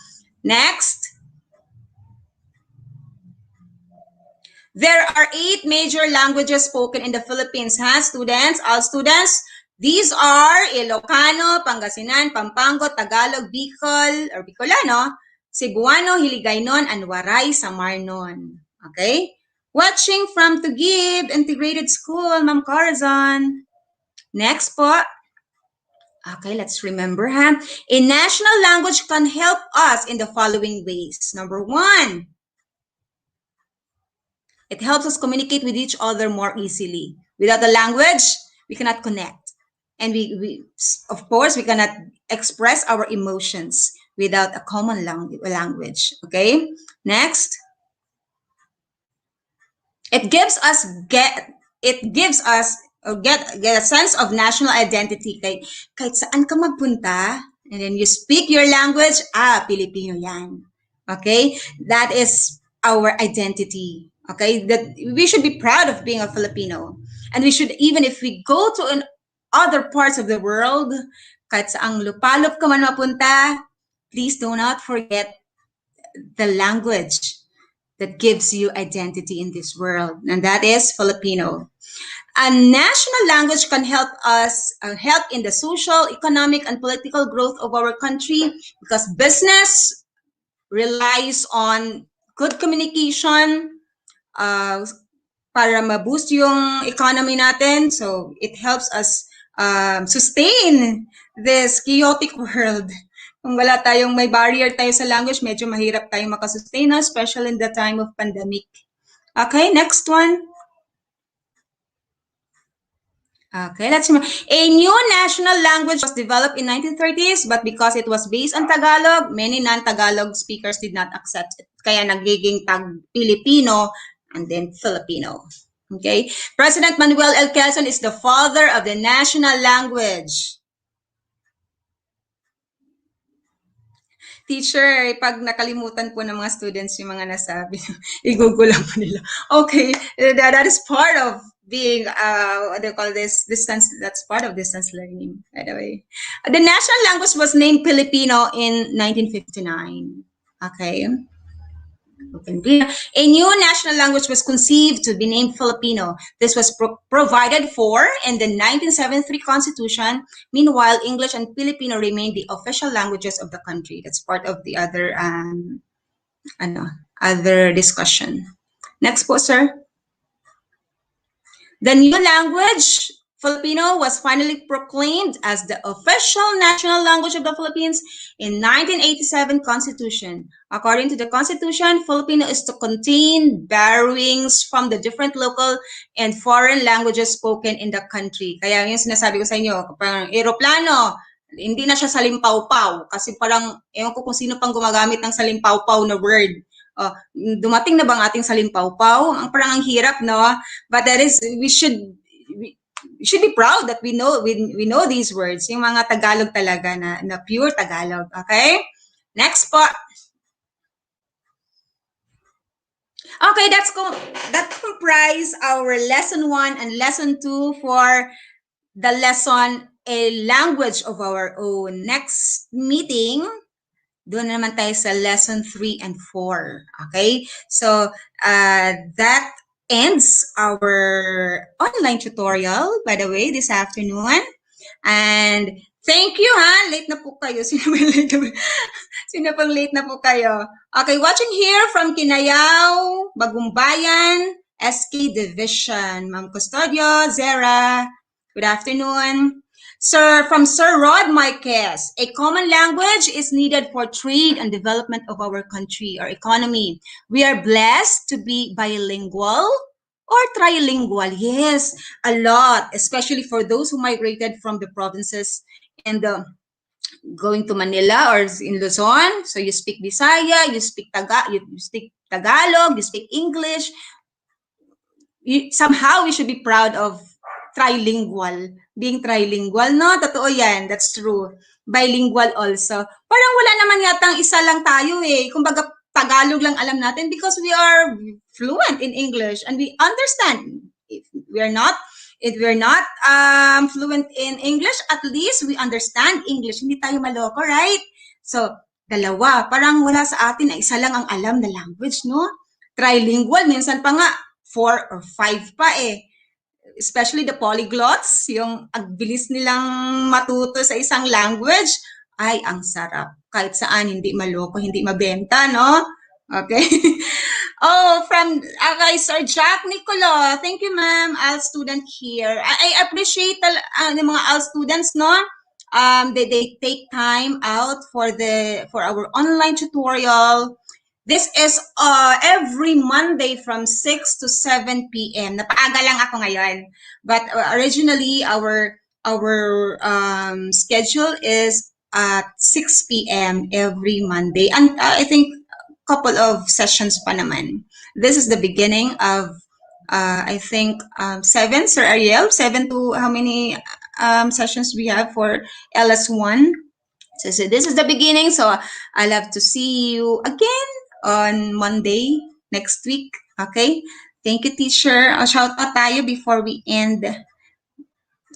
Next. There are 8 major languages spoken in the Philippines, ha, students? All students, these are Ilocano, Pangasinan, Pampango, Tagalog, Bicol, or Bicolano, Cebuano, Hiligaynon, and Waray Samarnon. Okay? Watching from Tugib Integrated School, Ma'am Corazon. Next po. Okay, let's remember, ha? A national language can help us in the following ways. Number 1, it helps us communicate with each other more easily. Without a language, we cannot connect. And we of course, we cannot express our emotions without a common language. Okay? Next. It gives us get a sense of national identity. Kahit saan ka magpunta, and then you speak your language, Filipino yan. Okay? That is our identity. Okay, that we should be proud of being a Filipino, and we should, even if we go to other parts of the world, kahit saang lupalop ka man mapunta, please do not forget the language that gives you identity in this world, and that is Filipino. A national language can help us help in the social, economic, and political growth of our country, because business relies on good communication. Para ma-boost yung economy natin. So it helps us sustain this chaotic world. Kung wala tayong, may barrier tayo sa language, medyo mahirap tayong makasustain, especially in the time of pandemic. Okay, next one. Okay, let's see. A new national language was developed in 1930s, but because it was based on Tagalog, many non-Tagalog speakers did not accept it. Kaya nagiging Filipino and then Filipino. Okay? President Manuel L. Quezon is the father of the national language. Teacher, pag nakalimutan po ng mga students yung mga nasabi, i-google lang po nila. Okay, that is part of being, what do you call this, distance, that's part of distance learning, by the way. The national language was named Filipino in 1959. Okay. A new national language was conceived to be named Filipino. This was provided for in the 1973 Constitution. Meanwhile, English and Filipino remain the official languages of the country. That's part of the other other discussion. Next po, sir. The new language, Filipino, was finally proclaimed as the official national language of the Philippines in 1987 Constitution. According to the Constitution, Filipino is to contain borrowings from the different local and foreign languages spoken in the country. Kaya yung sinasabi ko sa inyo, parang aeroplano, hindi na siya salimpaw-paw. Kasi parang, ewan ko kung sino pang gumagamit ng salimpaw-paw na word. Dumating na bang ating salimpaw-paw? Parang ang hirap, no? But that is, we should be proud that we know these words, yung mga Tagalog talaga na pure Tagalog. Okay? Next po. Okay, that comprise our lesson 1 and lesson 2 for the lesson A Language of Our Own. Next meeting, doon naman tayo sa lesson 3 and 4. Okay? So, that ends our online tutorial, by the way, this afternoon. And thank you, ha? Late na po kayo. Sino pang late na po kayo? Okay, watching here from Kinayao, Bagumbayan, SK Division. Ma'am Custodio, Zera, Good afternoon. From Sir Rod Marquez, a common language is needed for trade and development of our country or economy. We are blessed to be bilingual or trilingual. Yes, a lot, especially for those who migrated from the provinces and going to Manila or in Luzon. So you speak Bisaya, you speak Tagalog, you speak English. Somehow we should be proud of being trilingual, no? Totoo yan, that's true. Bilingual also. Parang wala naman yatang isa lang tayo eh. Kumbaga, Tagalog lang alam natin because we are fluent in English and we understand. If we're not fluent in English, at least we understand English. Hindi tayo maloko, right? So, dalawa. Parang wala sa atin na isa lang ang alam na language, no? Trilingual, minsan pa nga 4 or 5 pa eh. Especially the polyglots, yung ang bilis nilang matuto sa isang language, ay ang sarap. Kahit saan, hindi maloko, hindi mabenta, no? Okay. From Sir Jack Nicolo. Thank you, ma'am. ALS student here. I appreciate the mga ALS students, no? They take time out for our online tutorial. This is every Monday from 6 to 7 p.m. Napaaga lang ako ngayon. But originally, our schedule is at 6 p.m. every Monday. And I think a couple of sessions pa naman. This is the beginning of, I think, 7, Sir Ariel? 7 to how many sessions we have for LS1? So this is the beginning. So I'll have to see you again on Monday next week. Okay? Thank you, teacher. Shout out tayo before we end.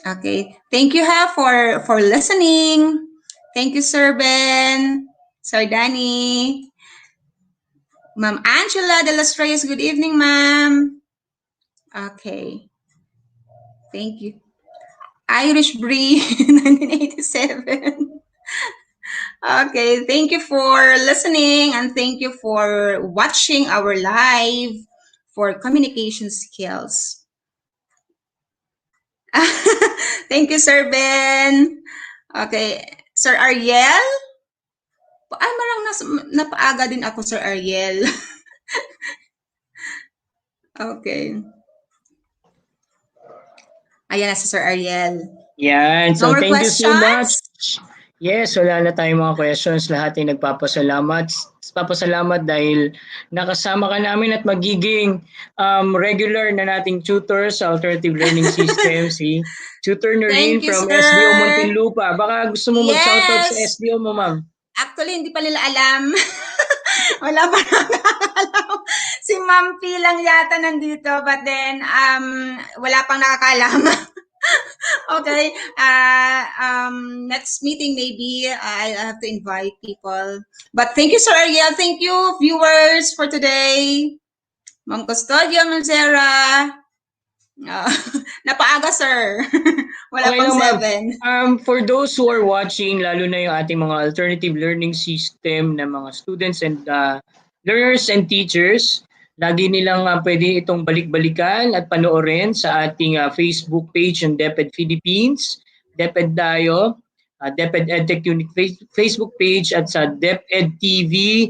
Okay. Thank you for listening. Thank you, Sir Ben, Sir Danny, Ma'am Angela de los Reyes. Good evening, ma'am. Okay. Thank you. Irish Bree, 1987. Okay, thank you for listening and thank you for watching our live for communication skills. Thank you, Sir Ben. Okay, Sir Ariel? Ay, marang napaaga din ako, Sir Ariel. Okay. Ayan na si Sir Ariel. Yan. So, No more thank you so much. questions? Yes, wala na tayong mga questions. Lahat ay nagpapasalamat. Papasalamat dahil nakasama ka namin at magiging regular na nating tutor sa Alternative Learning System, si Tutor Noreen Thank you, from sir. SDO Muntinlupa. Baka gusto mo mag-shoutout sa Yes. SDO mo, ma'am. Actually, hindi pa nila alam. Wala pa nakakaalam. Si Ma'am P lang yata nandito, but then wala pang nakakaalam. Okay. Next meeting maybe I'll have to invite people. But thank you, Sir Ariel. Thank you, viewers, for today. Ma'am Custodio Manzera. Napaaga, sir. Wala Okay pang lang, ma'am. 7. For those who are watching, lalo na yung ating mga alternative learning system na mga students and learners and teachers, lagi nilang pwede itong balik-balikan at panoorin sa ating Facebook page ng DepEd Philippines, DepEd Dayo, DepEd Edtech Unit Facebook page at sa DepEd TV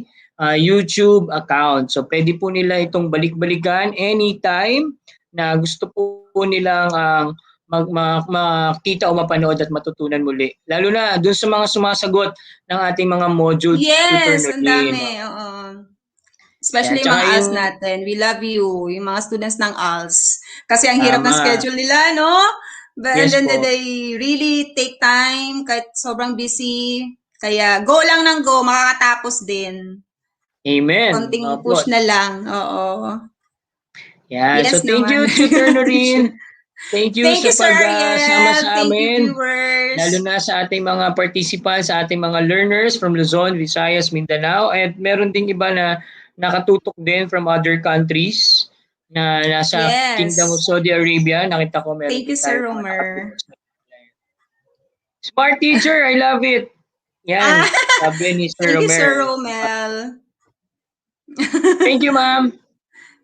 YouTube account. So pwede po nila itong balik-balikan anytime na gusto po nilang makita o mapanood at matutunan muli. Lalo na dun sa mga sumasagot ng ating mga module tutor Yes, ang dami. Oo. Especially yung mga ALS natin. We love you. Yung mga students ng ALS. Kasi ang hirap ng schedule nila, no? But Yes, then po. they really take time kahit sobrang busy. Kaya go lang ng go, makakatapos din. Amen. Konting push na lang. Oo. Yeah, Yes so thank you, naman. Tutor Noreen. Thank you Thank you, sa Sir pagsama Ariel. sa Thank you, amin. viewers. Lalo na sa ating mga participants, sa ating mga learners from Luzon, Visayas, Mindanao. At meron ding iba na nakatutok din from other countries na nasa Yes. Kingdom of Saudi Arabia. Nakita ko meron Thank you, din tayo Sir mga Romer. nakatutok. Smart teacher, I love it. Yan, sabi ni Sir Thank you, Romer. Sir Romel. Thank you, ma'am.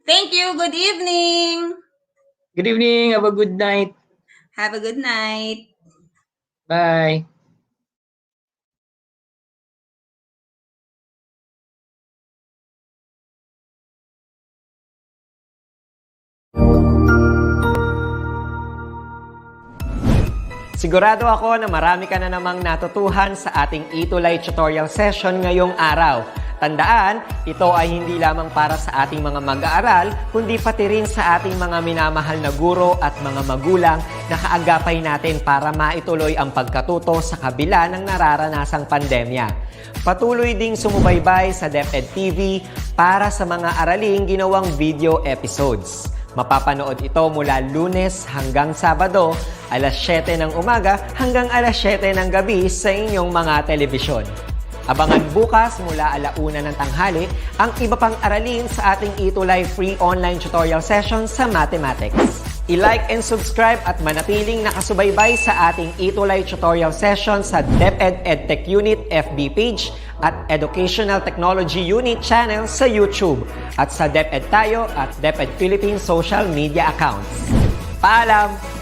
Thank you. Good evening. Good evening. Have a good night. Have a good night. Bye! Sigurado ako na marami ka na namang natutuhan sa ating ETULay tutorial session ngayong araw. Tandaan, ito ay hindi lamang para sa ating mga mag-aaral, kundi pati rin sa ating mga minamahal na guro at mga magulang na kaagapay natin para maituloy ang pagkatuto sa kabila ng nararanasang pandemya. Patuloy ding sumubaybay sa DepEd TV para sa mga araling ginawang video episodes. Mapapanood ito mula Lunes hanggang Sabado, alas 7 ng umaga hanggang alas 7 ng gabi sa inyong mga telebisyon. Abangan bukas mula 1:00 ng tanghali ang iba pang aralin sa ating ETULay free online tutorial session sa mathematics. I-like and subscribe at manatiling nakasubaybay sa ating ETULay tutorial session sa DepEd Edtech Unit FB page at Educational Technology Unit channel sa YouTube at sa DepEd Tayo at DepEd Philippines social media accounts. Paalam!